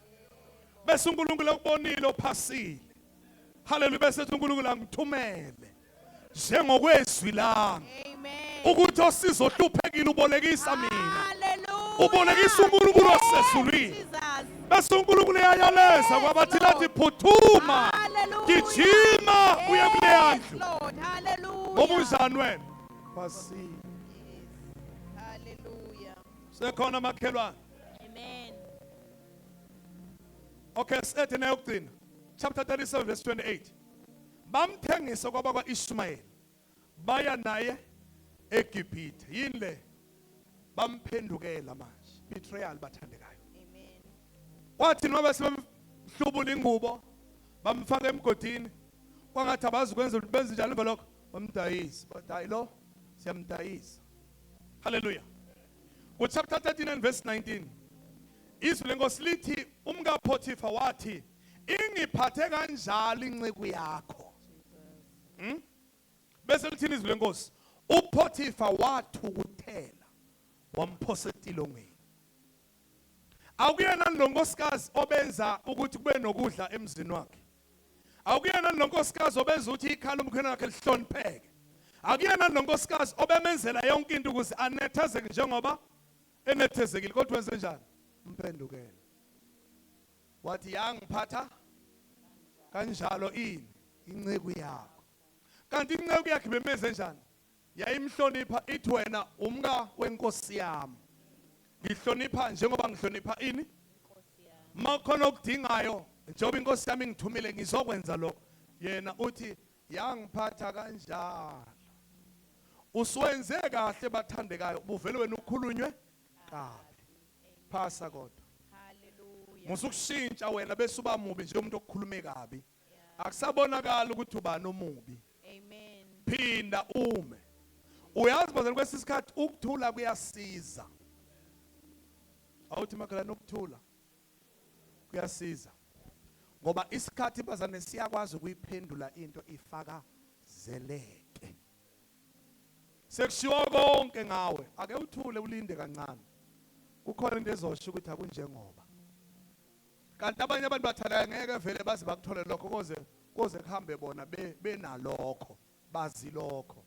bese uNkulunkulu ekubonile ophasile haleluya bese uNkulunkulu angithumele njengokwezwi lami Amen. ukuthi osizo ohluphekile ubolekisa mina Hallelujah. ubolekisa uNkulunkulu osezulwini Jesus. bese uNkulunkulu uyayaleza kwabathi lathi phuthuma Hallelujah. gijima uye kule Yes, yandlu Lord. Hallelujah. ngoba unjani wena phasile Yes. Hallelujah. sekhona makhelwane Amen. okay sethe nayo ukugcina chapter 37 verse 28 bamthengisa kwabakwa Ishmael baya naye eGibhithe yini le bamphendukela manje betrayal bathandekayo Amen. wathi noma sebemhlubula ingubo bamfaka emgodini kwangathi abazi kwenza benze njalo emva lokho bamdayisa bathi hayi lo siyamdayisa haleluya ku chapter 13 and verse 19 izwi lenkosi lithi umkaPhothifa wathi ingiphathe kanjalo inceku yakho bese lithini izwi lenkosi uPhothifa wathukuthela wamphosa etilongweni akuyena lonkosikazi obenza ukuthi kube nokudla emzini wakhe akuyena lonkosikazi obenza ukuthi ikhala umkhwena wakhe lihlonipheke akuyena lonkosikazi obemenzela yonke into ukuze anethezeke njengoba enethezekile kodwa wenze njani mphendukele wathi yangiphatha kanjalo ini inceku yakho kanti inceku yakhe bemenze njani yayimhlonipha ithi wena umka wenkosi yami ngihlonipha njengoba ngihlonipha ini makhona okudingayo njengoba inkosi yami ngithumile ngizokwenza lokho yena uthi yangiphatha kanjalo uswenze kahle bathandekayo ubuvele wena ukhulunywe kabi phasa kodwa Hallelujah. musukushintsha wena bese uba mubi nje umuntu okukhulume kabi akusabonakala ukuthi ubani omubi Amen. phinda ume Uyazi bazali kwesisikhathi ukuthula kuyasiza. Awuthi makhelwane ukuthula kuyasiza. Ngoba isikhathi bazane siyakwazi ukuyiphendula into ifakazeleke. Sekushiwo konke ngawe, ake uthule ulinde kancane. Kukhona into ezosho ukuthi akunjengoba. Kanti abanye abantu bathanda ngeke vele baze bakuthole lokho koze kuhambe bona benalokho, bazi lokho.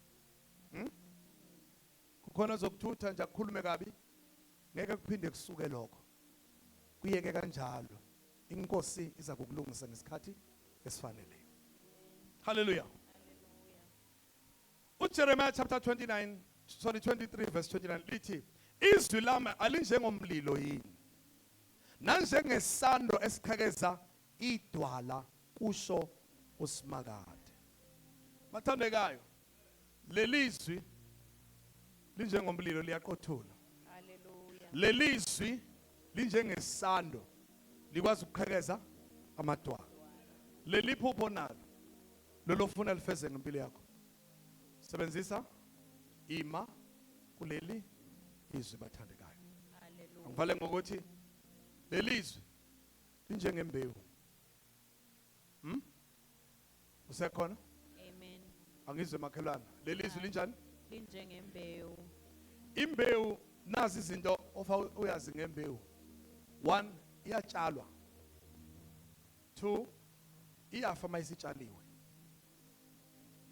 Kukhona zokuthutha nje akukhulume kabi, ngeke kuphinde kusuke lokho. Kuyeke kanjalo. Inkosi iza kukulungisa ngesikhathi esifaneleyo. Hallelujah. uJeremiah chapter 23 verse 29 lithi, izwi lami alinjengomlilo yini, nanjengesando esiqhekeza idwala kusho uSimakade. Mathandekayo, lelizwi linjengomlilo liyaqothula. Hallelujah. Lelizwi linjengesando likwazi ukuqhekeza amadwala. Leliphupho nalo lolofuna lifeze ngempilo yakho. Sebenzisa ima kuleli izwi bathandekayo. Hallelujah. Ngivale ngokuthi lelizwi linjengembewu. Usekhona? Amen. Angizwe makhelwana. Lelizwi linjani? Linjengembewu. Imbewu nazi izinto ofa uyazi ngembewu. 1 iyatshalwa. 2 iyafa mayisitshaliwe.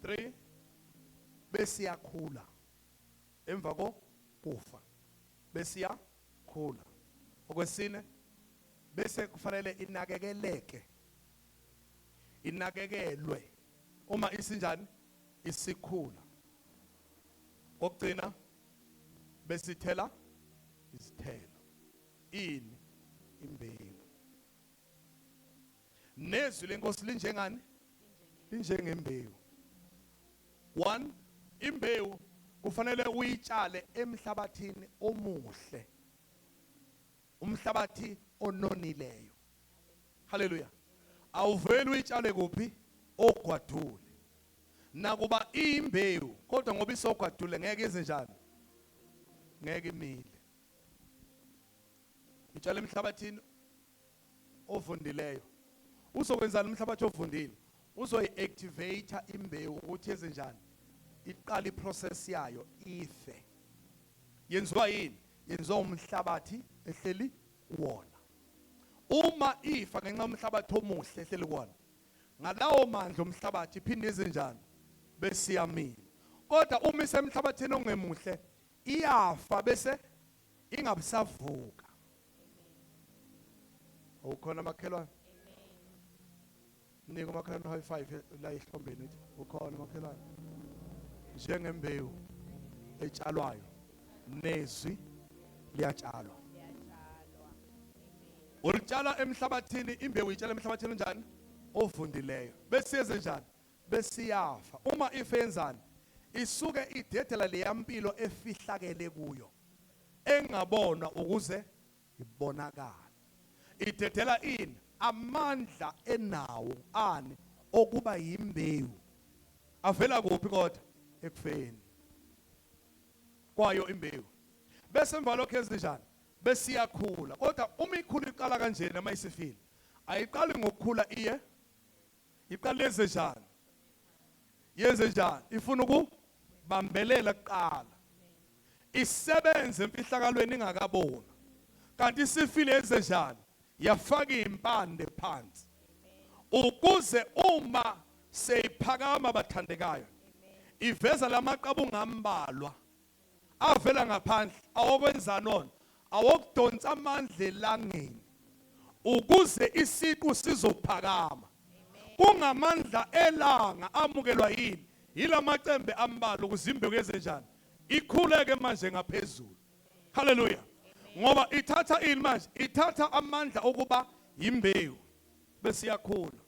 3 bese iyakhula. Emva kokufa bese iyakhula. Okwesine bese kufanele inakekeleke. Inakekelwe. Uma isinjani? Isikhula. Okugcina bese ithela izithelo. Ini imbewu. Nezwi lenkosi linjengani? Linjengembewu. 1 imbewu kufanele uyitshale emhlabathini omuhle. Umhlabathi ononileyo. Hallelujah. Awuveli uyitshale kuphi? Ogwadule. Nakuba imbewu kodwa ngoba isogwadule ngeke ize njani? Ngeke imile. Itshale emhlabathini ovundileyo. Uzokwenzana umhlabathi ovundile. Uzoyi-activate imbewu ukuthi yenze njani? Iqala iprocess yayo ife. Yenziwa yini? Yenziwa umhlabathi ehleli wona. Uma ifa ngenxa yomhlabathi omuhle ehleli wona, ngalawo mandla omhlabathi iphinde ize njani? Bese iyamila. Kodwa uma isemhlabathini ongemuhle iyafa bese ingabisavuka. Ukhona makhelwane? Nika makhelwane high five la ihlombeni uthi ukhona makhelwane. Njengembewu etshalwayo nezwi liyatshalwa. Ulitshala emhlabathini, imbewu itshala emhlabathini njani? Ovundileyo. Bese yenze njani? Bese iyafa. Uma ifenzani? Isuke idedela leyampilo efihlakele kuyo. Engabonwa ukuze ibonakala. Idedela ini? Amandla enawo ani okuba yimbewu. Avela kuphi kodwa? Ekufeni kwayo imbewu. Bese emva lokho yenze njani? Bese iyakhula. Kodwa uma ikhula iqala kanjena uma isifile, ayiqali ngokukhula iqala yenze njani? Yenze njani? Ifuna ukubambelela kuqala. Isebenze emfihlakalweni ingakabona. Kanti isifile yenze njani? Yafaka impande phansi. Ukuze uma seyiphakama bathandekayo, iveza lamaqabunga ambalwa avela ngaphandle awokwenza nona, awokudonsa amandla elangeni ukuze isiqu sizophakama. Kungamandla elanga amukelwa yini? Yilamacembe ambalwa ukuze imbewu yenze njani? Ikhuleke manje ngaphezulu. Hallelujah. Ngoba ithatha ini manje? Ithatha amandla okuba imbewu bese iyakhula.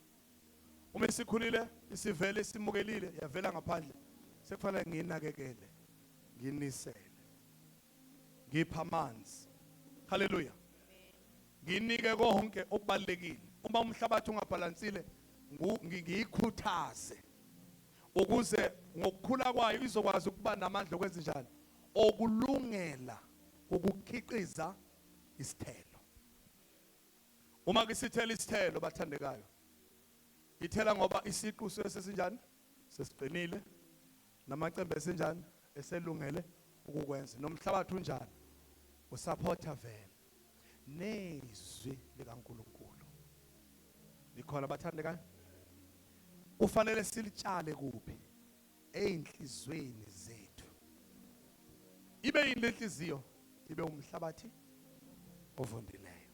Uma isikhulile isivele isimukelile yavela ngaphandle, sekufanele nginakekele, nginisele, ngipha amanzi. Hallelujah. Nginike konke okubalekile. Uma umhlabathi ungabhalansile ngiyikhuthaze ukuze ngokukhula kwayo izokwazi ukuba namandla okwenza njani okulungela ukukhiqiza isithelo. Uma ke sithela isithelo bathandekayo, ithela ngoba isiqu sesinjani sesiqinile, namacembe esenjani eselungele ukukwenza, nomhlabathi unjani usupporta vele nezwi likaNkulunkulu likhona bathandekayo. Kufanele silitshale kuphi? Einhlizweni zethu. Ibe yini inhliziyo? Ibe umhlabathi ovundileyo.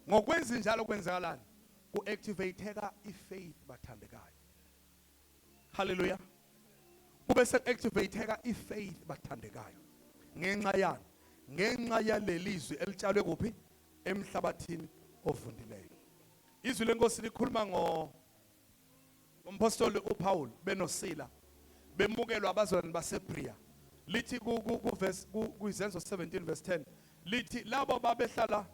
Ngokwenza njalo kwenzakalani? Ku-activateka ifaith bathandekayo. Hallelujah. Kube se-activateka ifaith bathandekayo. Ngenxa yani? Ngenxa yalelizwi elitshalwe kuphi? Emhlabathini ovundileyo. Izwi lenkosi likhuluma umpostoli uPaul benosila bemukelwa abazalwane baseBria. Lithi kuIzenzo 17 verse 10 lithi labo babehlala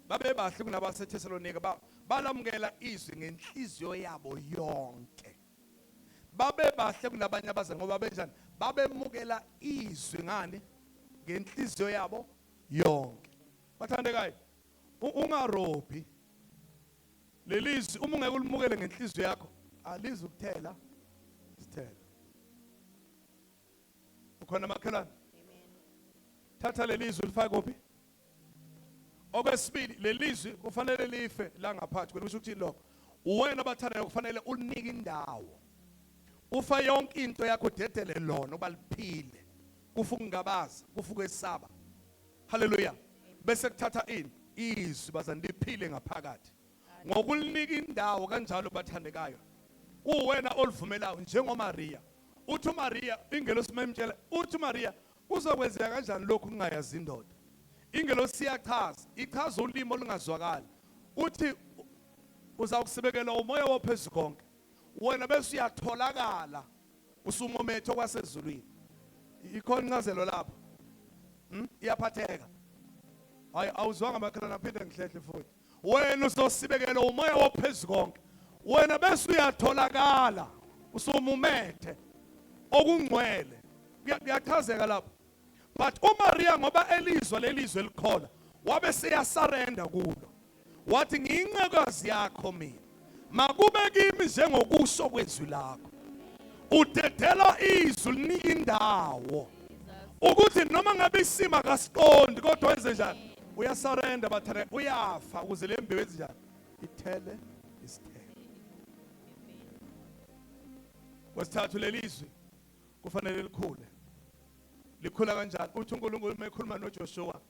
babebahle kunabaseThesalonika balamukela izwi ngenhliziyo yabo yonke. Babebahle kunabanye abazalwane ngoba benjani? Babemukela izwi ngani? Ngenhliziyo yabo yonke. Bathandekayo, ungarobhi lelizwi uma ungeke ulimukele ngenhliziyo yakho alizi ukuthela isithelo. Ukhona makhelwane? Thatha lelizwi lifake kuphi? Okwesibili lelizwi kufanele life la ngaphansi. Kusho ukuthi lokho uwena bathandayo kufanele ulinike indawo. Ufa yonke into yakho udedele lona uba liphile. Kufa ukungabaza, kufa ukwesaba. Hallelujah. Bese kuthatha izwi bazani liphile ngaphakathi. Ngokulinika indawo kanjalo bathandekayo. Uwena olivumelayo njengoMaria. Uthi uMaria ingelosi memtshela uthi uMaria kuzokwenzeka kanjani lokhu kungayazi indoda. Ingelosi ichaza ulimi olungazwakali. Uthi uzawusibekela umoya wophezulu konke. Wena bese uyatholakala usumometho kwasezulwini. Ikhona incazelo lapho. Iyaphatheka. Hayi awuzwanga amakhala naphinde ngihlehle futhi. Wena uzosibekela umoya wophezulu konke. Wena bese uyatholakala usumumethe okungcwele. Kuyachazeka lapho. But uMaria ngoba elizwe lelizwe likhona wabe seyasarenda kulo. Wathi ngiyinqekazi yakho mina. Makube kimi njengokusho kwezwi lakho. Udedela izwi linika indawo. Ukuthi noma ngabe isima kasiqondi kodwa wenze njani? Uyasarenda bathare uyafa ukuze le mbewu enjani ithele isithelo. Wasithathu lelizwi kufanele likhule. Likhula kanjani? Uthi uNkulunkulu mekhuluma noJoshua,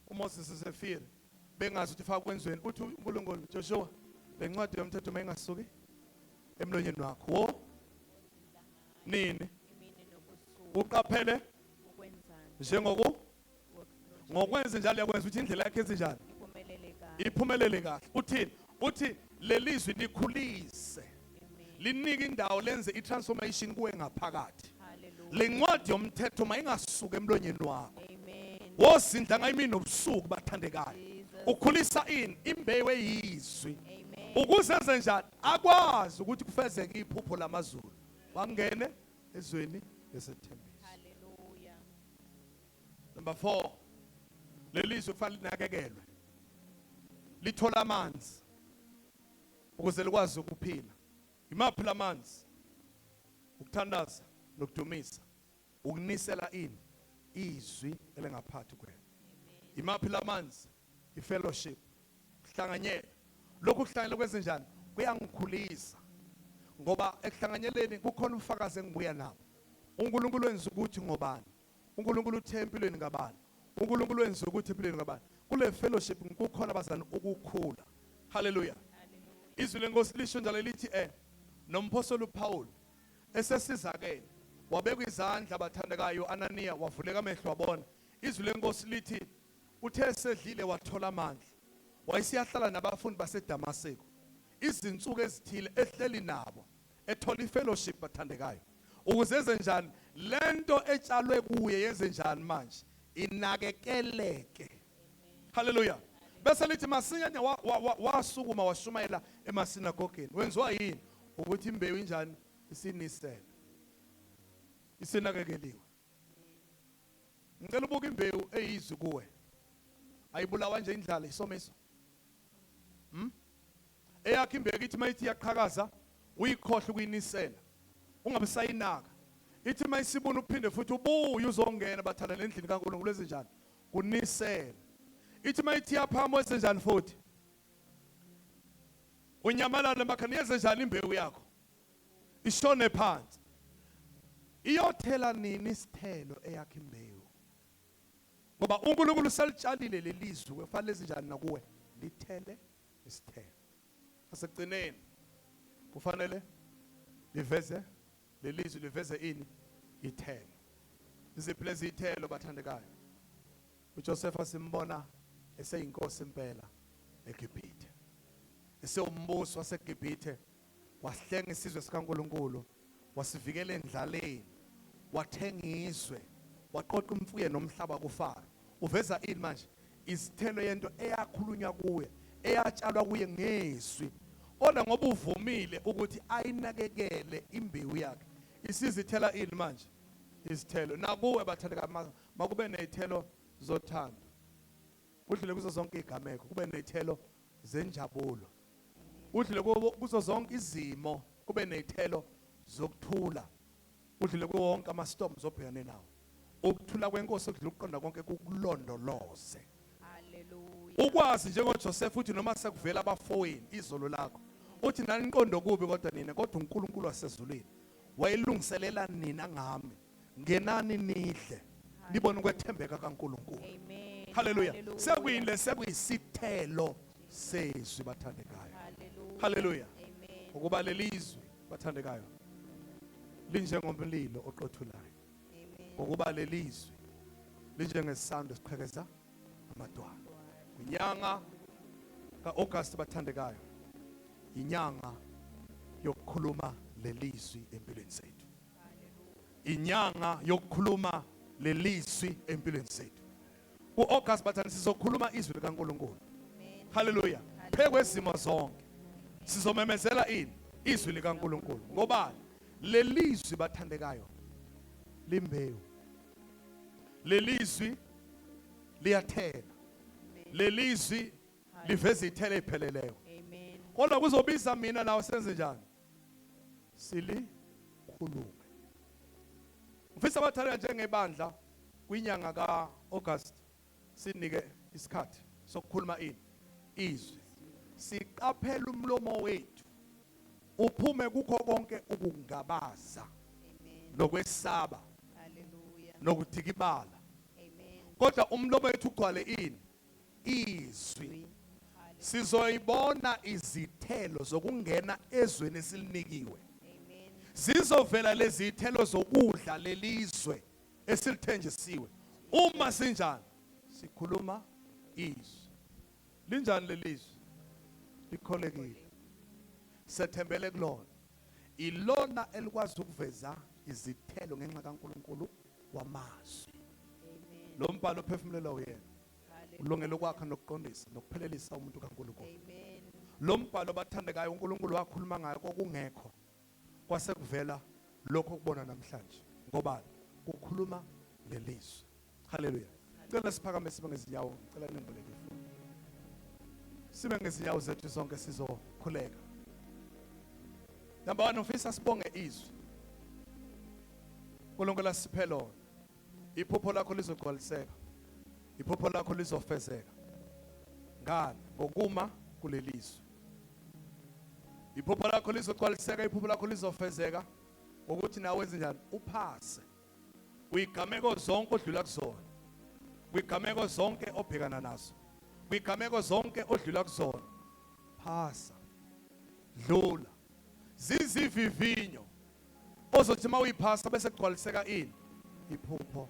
uMoses esefile bengazi ukuthi fa kwenzweni. Uthi uNkulunkulu Joshua lencwadi yomthetho mayingasuki emlonyeni wakho. Wo nini uqaphele njengoku ngokwenza njalo yakwenza ukuthi indlela yakhe enzenjani iphumelele kahle. Uthini? Uthi lelizwi likhulise linike indawo lenze itransformation kuwe ngaphakathi. Lencwadi yomthetho mayingasuka emlonyeni wakho. Wosindla ngayimini nobusuku bathandekayo. Ukhulisa imbewu eyizwi. Ukuze enze njani? Akwazi ukuthi kufezeke iphupho lamazulu. Wangene ezweni lesethembiso. Hallelujah. Number 4. Lelizwi kufanele linakekelwe. Lithola amanzi ukuze likwazi ukuphila. Imaphi lamanzi? Ukuthandaza nokudumisa. Ukunisela izwi elengaphathi kwena. Imaphi lamanzi? I-fellowship. Kuhlanganyela. Lokhu kuhlanganyela kwenze njani? Kuyangikhulisa. Ngoba ekuhlanganyeleni kukhona ubufakazi engibuya nabo. uNkulunkulu wenza ukuthi ngobani? uNkulunkulu uthe empilweni ngabani? uNkulunkulu wenza ukuthi empilweni ngabani? Kule fellowship kukhona abazana ukukhula. Hallelujah. Izwi lenkosi lisho njalo lithi nompostoli uPaul esesizakele wabekwa izandla abathandekayo Anania wavuleka amehlo wabona. Izwi lenkosi lithi uthe esedlile wathola amandla. Wayesiyahlala nabafundi baseDamaseko izinsuku ezithile ehleli nabo ethola ifellowship bathandekayo. Ukuze enze njani? Lento etshalwe kuye yenze njani manje? Inakekeleke. Hallelujah. Bese lithi masinyane wasukuma washumayela emasinagogeni. Wenziwa yini? Ukuthi imbewu injani isinisele, isinakekeliwe. Ngicela ubuke imbewu eyizwi kuwe. Ayibulawa nje indlala isomiso. Eyakhe imbewu ithi mayithi yaqhakaza uyikhohle ukuyinisela. Ungabe sayinaka. Ithi mayisibona uphinde futhi ubuye uzongena bathandana endlini kaNkulunkulu ezenjani? Kunisela. Ithi mayithi yaphama ezenjani futhi? Unyamalala makhani yezenjani imbewu yakho? Ishone phansi. Iyothela nini isithelo eyakhe imbewu? Ngoba uNkulunkulu selitshalile lelizwe kufanele ezenjani nakuwe? Lithele isithelo. Asekugcineni kufanele liveze lelizwe liveze ini? Ithelo. Iziphi lezi ithelo bathandekayo? uJoseph asimbona eseyinkosi impela eGibhithe. Esewumbuso waseGibhithe wasihlenga isizwe sikaNkulunkulu, wasivikela endlaleni, wathenga izwe, waqoqa imfuyo nomhlaba kuFaro. Uveza ini manje? Isithelo yento eyakhulunywa kuye, eyatshalwa kuye ngezwi. Ona ngoba uvumile ukuthi ayinakekele imbewu yakhe. Isizithela ini manje? Isithelo. Nakuwe bathandeka makube nezithelo zothando. Udlule kuzo zonke igameko, kube nezithelo zenjabulo. Udlule kuzo zonke izimo, kube nezithelo zokuthula. Udlule kuwo wonke ama-storms obhekane nawo. Ukuthula kwenkosi okudlula ukuqonda konke kukulondoloze. Hallelujah. Ukwazi njengoJoseph uthi noma sekuvela abafowini izolo lakho, uthi nani inqondo kubi kodwa nina kodwa uNkulunkulu wasezulwini wayelungiselela nina ngami. Ngenani nidle nibone ukwethembeka kaNkulunkulu. Amen. Hallelujah. Sekuyile sekuyisithelo sezwi bathandekayo. Hallelujah. Amen. Ukuba lelizwi bathandekayo linjengomlilo oqothulayo. Amen. Ukuba lelizwi linjengesando esiqhekeza amadwala. Inyanga kaAugust bathandekayo, inyanga yokukhuluma lelizwi empilweni zethu. Inyanga yokukhuluma lelizwi empilweni zethu. UAugust bathanda sizokhuluma izwi likaNkulunkulu. Hallelujah. Phekwezimo zonke sizomemezela ini? Izwi likaNkulunkulu. Ngoba lelizwi bathandekayo limbewu. Lelizwi liyathela. Lelizwi liveza ithele ipheleleyo. Amen. Kodwa kuzobiza mina nawe senze njani? Silikhulume. Mfisa bathandeka njengebandla kwinyanga kaAugust sinike isikhathi sokukhuluma ini? Izwi. Siqaphela umlomo wethu uphume kukho konke ukungabaza nokwesaba Hallelujah. nokudikibala. Amen. Kodwa umlomo wethu ugcwale ini? Izwi. Sizoyibona izithelo zokungena ezweni esilinikiwe. Amen. Zizovela lezi zithelo zokudla lelizwe esilithenjisiwe. Uma sinjani? Sikhuluma izwi. Linjani lelizwi? Likholekile. Sethembele kulona. Ilona elikwazi ukuveza izithelo ngenxa kaNkulunkulu wamazwi. Amen. Lo mbhalo ophefumulela uyena. Hallelujah. Ulungele ukwakha nokuqondisa nokuphelelisa umuntu kaNkulunkulu. Amen. Lo mbhalo bathandekayo uNkulunkulu wakhuluma ngayo kokungekho kwasekuvela lokho kubona namhlanje. Ngoba kukhuluma lelizwi. Hallelujah. Cela siphakame sibe ngezinyawo, ngicela nimboleke ifoni. Sibe ngezinyawo zethu zonke sizokhuleka. Number 1 ufisa sibonge izwi. uNkulunkulu asiphe lona. Iphupho lakho lizogcwaliseka. Iphupho lakho lizofezeka. Ngani? Ngokuma kulelizwi. Iphupho lakho lizogcwaliseka, iphupho lakho lizofezeka ukuthi nawe wenze njani? Uphase. Uyigameko zonke odlula kuzona. Uyigameko zonke obhekana nazo. Uyigameko zonke odlula kuzona. Phasa. Dlula. Zizivivinyo ozothi mawuyiphasa bese kugcwaliseka ini? Iphupho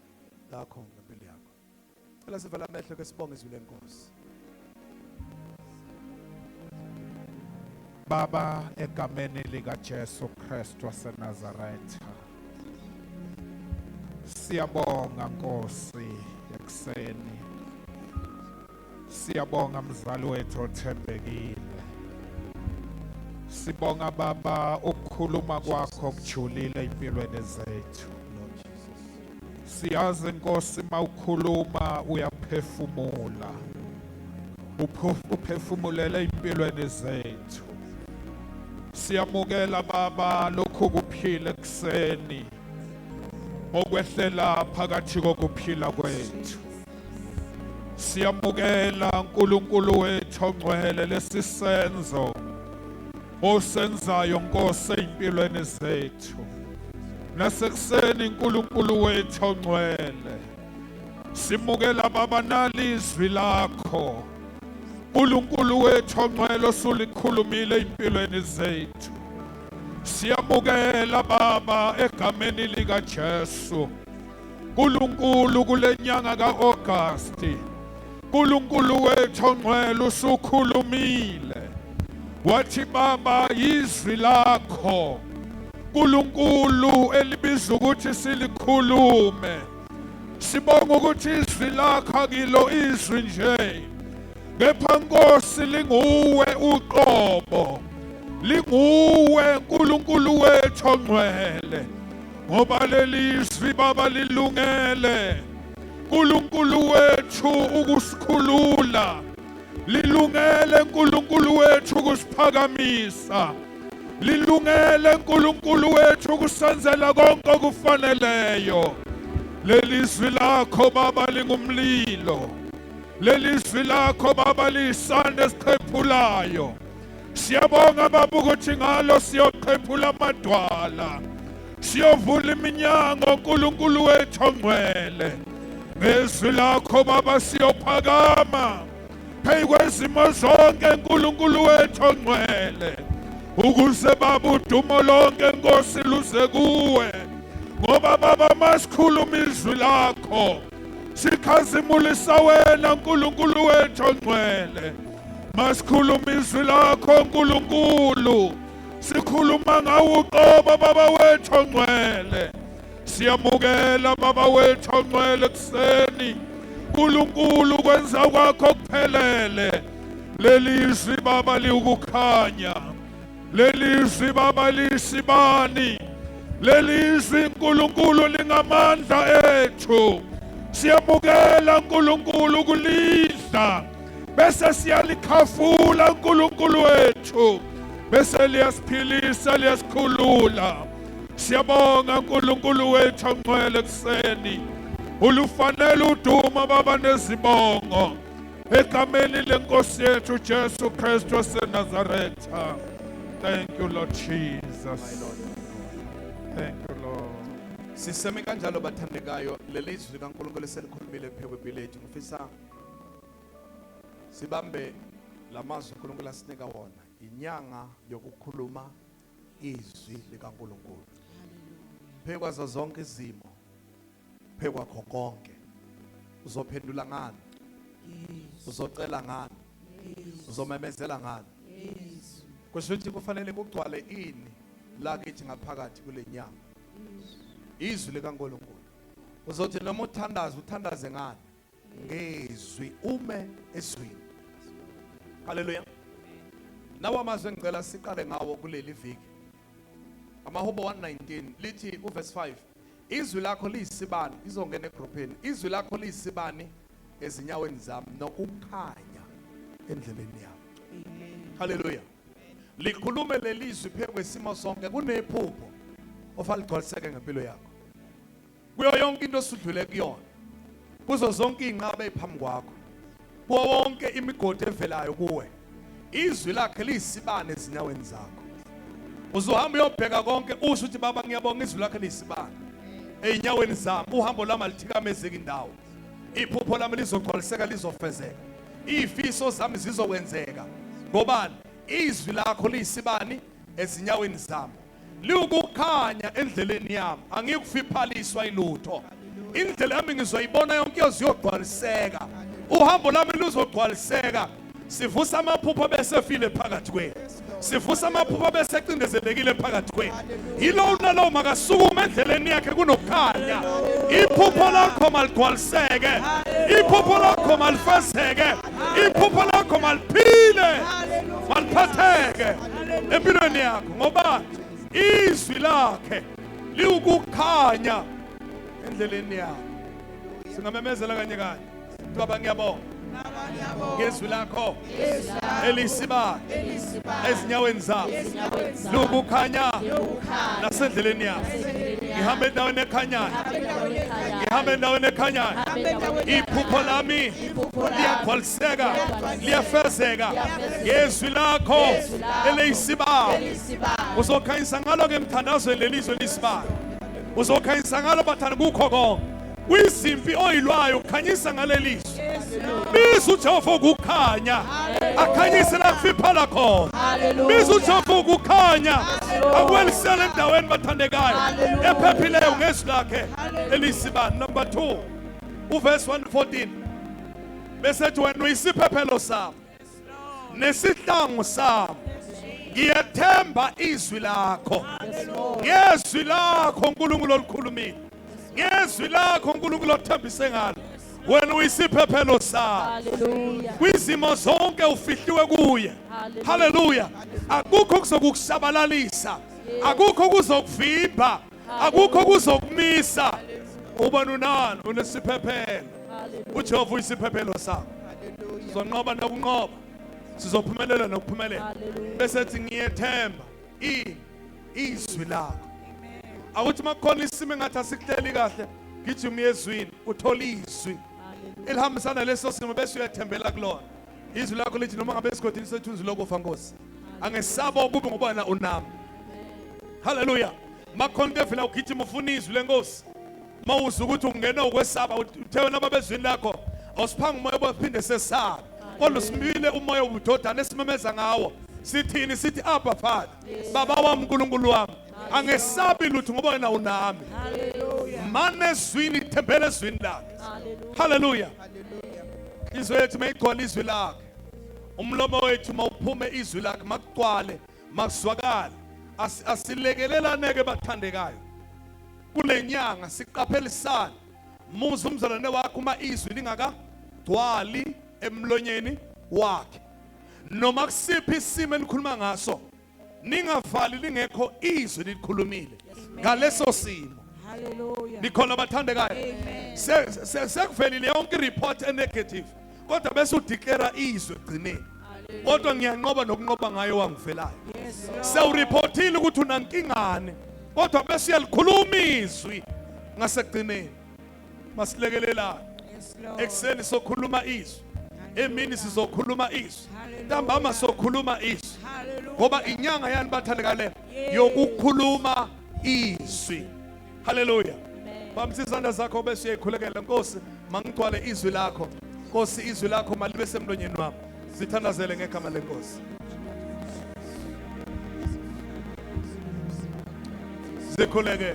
lakho ngempilo yakho. Cela sivela amehlo ke sibonge izwi lenkosi. Baba, egameni likaJesu Kristu waseNazaretha, siyabonga Nkosi ekuseni. Siyabonga mzali wethu othembekile. sibonga Baba ukukhuluma kwakho kujulile empilweni zethu. Lord Jesus. Siyazi Nkosi mawukhuluma uyaphefumula. Uphefumulele empilweni zethu. Siyamukela Baba lokhu kuphila ekseni. Okwehlela phakathi kokuphila kwethu. Siyamukela uNkulunkulu wethu ongcwele lesisenzo osenzayo Nkosi empilweni zethu. Nasekuseni uNkulunkulu wethu ongcwele simukela Baba nalizwi lakho. uNkulunkulu wethu ongcwele osulikhulumile empilweni zethu. Siyamukela Baba egameni lika Jesu. uNkulunkulu kule nyanga kaAugusti. uNkulunkulu wethu ongcwele usukhulumile. Wathi Baba izwi lakho. uNkulunkulu elibiza ukuthi silikhulume. Sibonga ukuthi izwi lakho akilo izwi nje. Kepha Nkosi linguwe uqobo. Linguwe uNkulunkulu wethu ongcwele. Ngoba lelizwi Baba lilungele. uNkulunkulu wethu ukusikhulula. Lilungele uNkulunkulu wethu ukusiphakamisa. Lilungele uNkulunkulu wethu ukusenzela konke okufaneleyo. Lelizwi lakho Baba lingumlilo. Lelizwi lakho Baba lisande esiqhephulayo. Siyabonga Baba ukuthi ngalo siyoqhephula amadwala. Siyovula iminyango uNkulunkulu wethu ongcwele. Ngezwi lakho Baba siyophakama. Phezu kwezimo zonke uNkulunkulu wethu ongcwele. Ukuze Baba udumo lonke Nkosi luze kuwe. Ngoba Baba masikhuluma izwi lakho. Sikhazimulisa wena uNkulunkulu wethu ongcwele. Masikhuluma izwi lakho uNkulunkulu. Sikhuluma ngawo uqobo Baba wethu ongcwele. Siyamukela Baba wethu ongcwele kuseni. uNkulunkulu kwenza kwakho kuphelele. Lelizwi Baba liukukhanya. Lelizwi Baba lisibani. Lelizwi uNkulunkulu lingamandla ethu. Siyamukela uNkulunkulu kulidla. Bese siyalikhafula uNkulunkulu wethu. Bese liyasiphilisa liyasikhulula. Siyabonga uNkulunkulu wethu ongcwele kuseni. Ulufanele uduma Baba nezibongo. Egameni lenkosi yethu Jesu Kristu waseNazaretha. Thank you Lord Jesus. Thank you Lord. Siseme kanjalo bathandekayo lelizwi likaNkulunkulu eselikhulumile phezu kwempilo yethu. Ngifisa sibambe lamazwi uNkulunkulu asinika wona. Inyanga yokukhuluma izwi likaNkulunkulu. Phezu kwazo zonke izimo. Phezu kwakho konke. Uzophendula ngani? Uzocela ngani? Uzomemezela ngani? Kusho ukuthi kufanele kugcwale ini la kithi ngaphakathi kule nyanga. Izwi likaNkulunkulu. Uzothi noma uthandaze ngani? Ngezwi ume ezwini. Haleluya. Nawo amazwi engicela siqale ngawo kuleli viki. Amahubo 119 lithi uverse 5. Izwi lakho liyisibani izongena egroupeni. Izwi lakho liyisibani ezinyaweni zami nokukhanya endleleni yami. Haleluya. Likhulume lelizwi phezu kwesimo sonke kunephupho ofaligcwaliseke ngempilo yakho. Kuyo yonke into osudlule kuyona. Kuzo zonke inqaba eziphambi kwakho. Kuwo wonke imigodi evelayo kuwe. Izwi lakhe liyisibani ezinyaweni zakho. Uzohamba uyobheka konke usho ukuthi Baba ngiyabonga izwi lakhe liyisibani einyaweni zami. Uhambo lami lithikamezeke indawo. Iphupho lami lizogcwaliseka lizofezeka. Izifiso zami zizokwenzeka. Ngobani? Izwi lakho liyisibani ezinyaweni zami. Liukukhanya endleleni yami. Angikufiphaliswa ilutho. Indlela yami ngizoyibona yonke yoziyogcwaliseka. Uhambo lami luzogcwaliseka. Sivusa amaphupho bese file phakathi kwethu. Sivusa amaphupho bese cindezelekile phakathi kwethu. Yilo nalo makasukume endleleni yakhe kunokukhanya. Iphupho lakho maligcwaliseke. Iphupho lakho malifezeke. Iphupho lakho maliphile maliphatheke empilweni yakho ngoba izwi lakhe liwukukhanya endleleni yakho. Singamemezela kanye kanye ngoba ngiyabonga ngezwi lakho elisiba ezinyaweni zabo lokukhanya nasendleleni yakho. Ngihambe endaweni ekhanyayo, ngihambe endaweni ekhanyayo. Iphupho lami liyagcwaliseka, liyafezeka ngezwi lakho elisiba. Uzokhanyisa ngalo ke mthandazweni lelizwe elisiba. Uzokhanyisa ngalo bathanda kukho konke. Kwizimpi oyilwayo khanyisa ngalelizwe. Biza uJehova ukukhanya, akhanyise la kufiphala khona. Biza uJehova ukukhanya, akwelisele endaweni bathandekayo ephephileyo ngezwi lakhe elisibani. Number 2 uverse 114 besethi wena uyisiphephelo sami nesihlangu sami, ngiyethemba izwi lakho. Ngezwi lakho uNkulunkulu olukhulumile, ngezwi lakho uNkulunkulu othembise ngalo, wena uyisiphephelo sami. Kwizimo zonke ufihliwe kuye. Haleluya. Akukho kuzokusabalalisa, akukho kuzokuvimba, akukho kuzokumisa. Ubani unani unesiphephelo. uJehova uyisiphephelo sakho. Sizonqoba nokunqoba, sizophumelela nokuphumelela. Bese thi ngiyethemba izwi lakho. Awuthi makukhona isimo engathi asikuhleli kahle, gijima ezwini uthola izwi elihambisana leso simo bese uyathembela kulona. Izwi lakho lithi noma ngabe esigodini sethunzi lokufa Nkosi, angesaba ukube ngobana unami. Haleluya. Makhona into evela ugijima ufuna izwi leNkosi. Mawuza ukuthi ungena ukwesaba uthewe nababezwini lakho awusiphanga umoya obaphinde sesaba. Kodwa simile umoya obudodana esimemeza ngawo. Sithini sithi Abba Father, Baba wami uNkulunkulu wami, angesabi lutho ngoba wena unami. Haleluya. Mane ezwini thembele ezwini lakhe. Haleluya. Izwi lethu mayigcwala izwi lakhe. Umlomo wethu mawuphume izwi lakhe makugcwale, makuzwakale. Asilekelelane bathandekayo. Kule nyanga siqaphelisana. Muza umzalwane wakho uma izwi lingakagcwali emlonyeni wakhe. Noma kusiphi isimo elikhuluma ngaso, ningavali lingekho izwi likhulumile ngaleso simo. Haleluya. Nikhona bathandekayo. Sekuvelile yonke report enegative, kodwa bese udeclare izwi egcineni. Kodwa ngiyanqoba nokunqoba ngayo wangivelayo. Sewureportile ukuthi unankingane, kodwa bese uyalikhuluma izwi ngasekugcineni. Masilekelelana. Ekseni sokhuluma izwi, emini sizokhuluma izwi, ntambama sokhuluma izwi. Ngoba inyanga yani bathandekale yokukhuluma izwi. Haleluya. Bamthi izandla zakho bese uyayikhulekela. Nkosi mangigcwale izwi lakho. Nkosi izwi lakho malibe semlonyeni wami. Sithandazele ngegama leNkosi. Zikhuleke.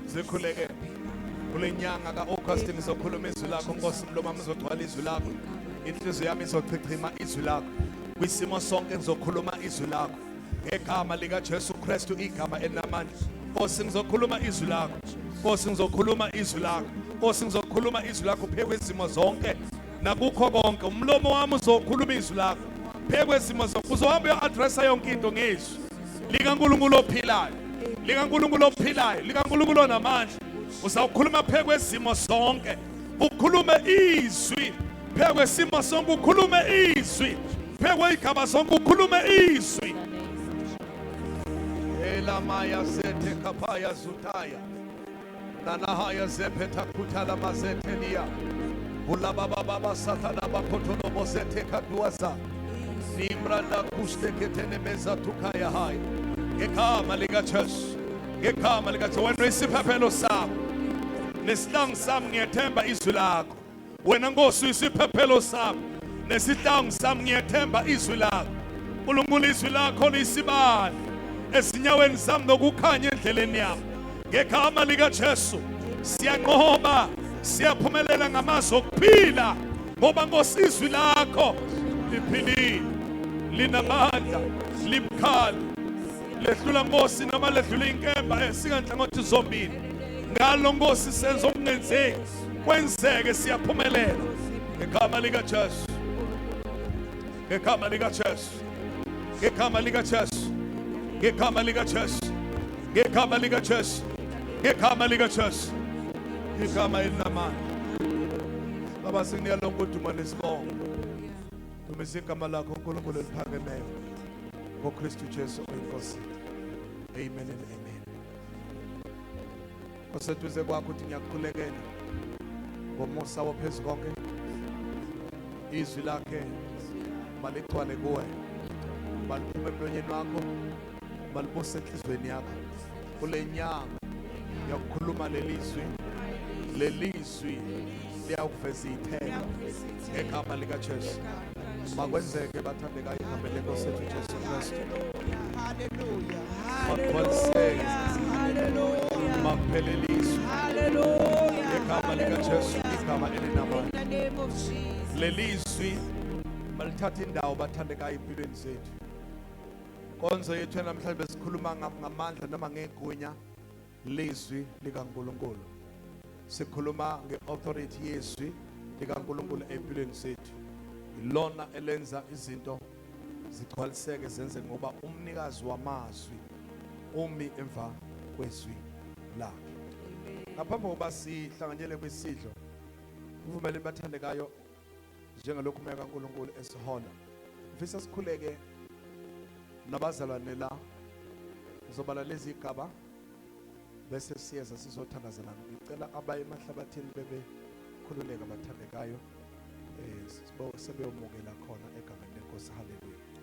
Zikhuleke. Kule nyanga kaAugust ngizokhuluma izwi lakho Nkosi, umlomo wami uzogcwala izwi lakho, inhliziyo yami izochichima izwi lakho. Kwisimo sonke ngizokhuluma izwi lakho ngegama lika Jesu Kristu, igama elinamandla. Nkosi ngizokhuluma izwi lakho. Nkosi ngizokhuluma izwi lakho. Nkosi ngizokhuluma izwi lakho phekwe izimo zonke nakukho konke. Umlomo wami uzokhuluma izwi lakho phekwe izimo zonke. Uzohamba uyo-addressa yonke into ngezwi likaNkulunkulu ophilayo, likaNkulunkulu ophilayo, likaNkulunkulu onamandla. Uzawukhuluma phekwe izimo zonke, ukhulume izwi phekwe simo sonke ukhulume izwi, phekwe igaba sonke ukhulume izwi. Elamaya zete kapaya zutaya nanahaya zepeta kutala mazetelia ulababa baba satana bakotono bozete kaduaza nimranda kuste ketene meza tukaya hai ngekama likaJesu, ngekama likaJesu. Wena isiphephelo sami nesihlangu sami, ngiyethemba izwi lakho. Wena Nkosi isiphephelo sami nesihlangu sami, ngiyethemba izwi lakho. Nkulunkulu, izwi lakho lisibani ezinyaweni zami nokukhanya endleleni yami. Ngegama likaJesu siyanqoba, siyaphumelela ngamazwi okuphila, ngoba Nkosi izwi lakho liphilile, linamandla, libukhali, lehlula Nkosi noma lehlula inkemba esinganhlangothi zombili. Ngalo Nkosi senza okungenzeki kwenzeke, siyaphumelela ngegama likaJesu, ngegama likaJesu, ngegama likaJesu, ngegama likaJesu, ngegama likaJesu, ngegama likaJesu, igama elinamandla. Baba, siniyalo ukuduma nesibongo, dumisa igama lakho uNkulunkulu eliphakemeyo ngoKristu Jesu oyinkosi. Amen and amen. Koseduze kwakho uthi ngiyakukhulekela ngomusa wophezu konke, izwi lakhe maligcwale kuwe, maliphume emlonyeni wakho, malibuse enhlizweni yakho. Kule nyanga yakukhuluma lelizwi, lelizwi liyakuveza ithemba ngegama likaJesu. Makwenzeke bathandekayo igama lenkosi yethu Jesu Kristu. Hallelujah. Makwenzeke, Hallelujah. makupheleliswe Hallelujah. ngegama likaJesu, igama elinamandla. In the name of Jesus. Lelizwi malithatha indawo bathandekayo empilweni zethu. Konzo yethu namhlanje besikhuluma ngamandla noma ngegunya lezwi likaNkulunkulu. Sikhuluma ngeauthority yezwi likaNkulunkulu empilweni zethu. Ilona elenza izinto zigcwaliseke zenze ngoba umnikazi wamazwi umi emva kwezwi lakhe. Ngaphambi kokuba sihlanganyele kwisidlo, uvumele bathandekayo njengalokhu umoya kaNkulunkulu esihola. Mfisa sikhuleke nabazalwane la, ngizobala lezi igaba bese siyeza sizothandazana. Ngicela abaye emahlabathini bebe khululeka bathandekayo sebeyomukela khona egameni lenkosi. Hallelujah.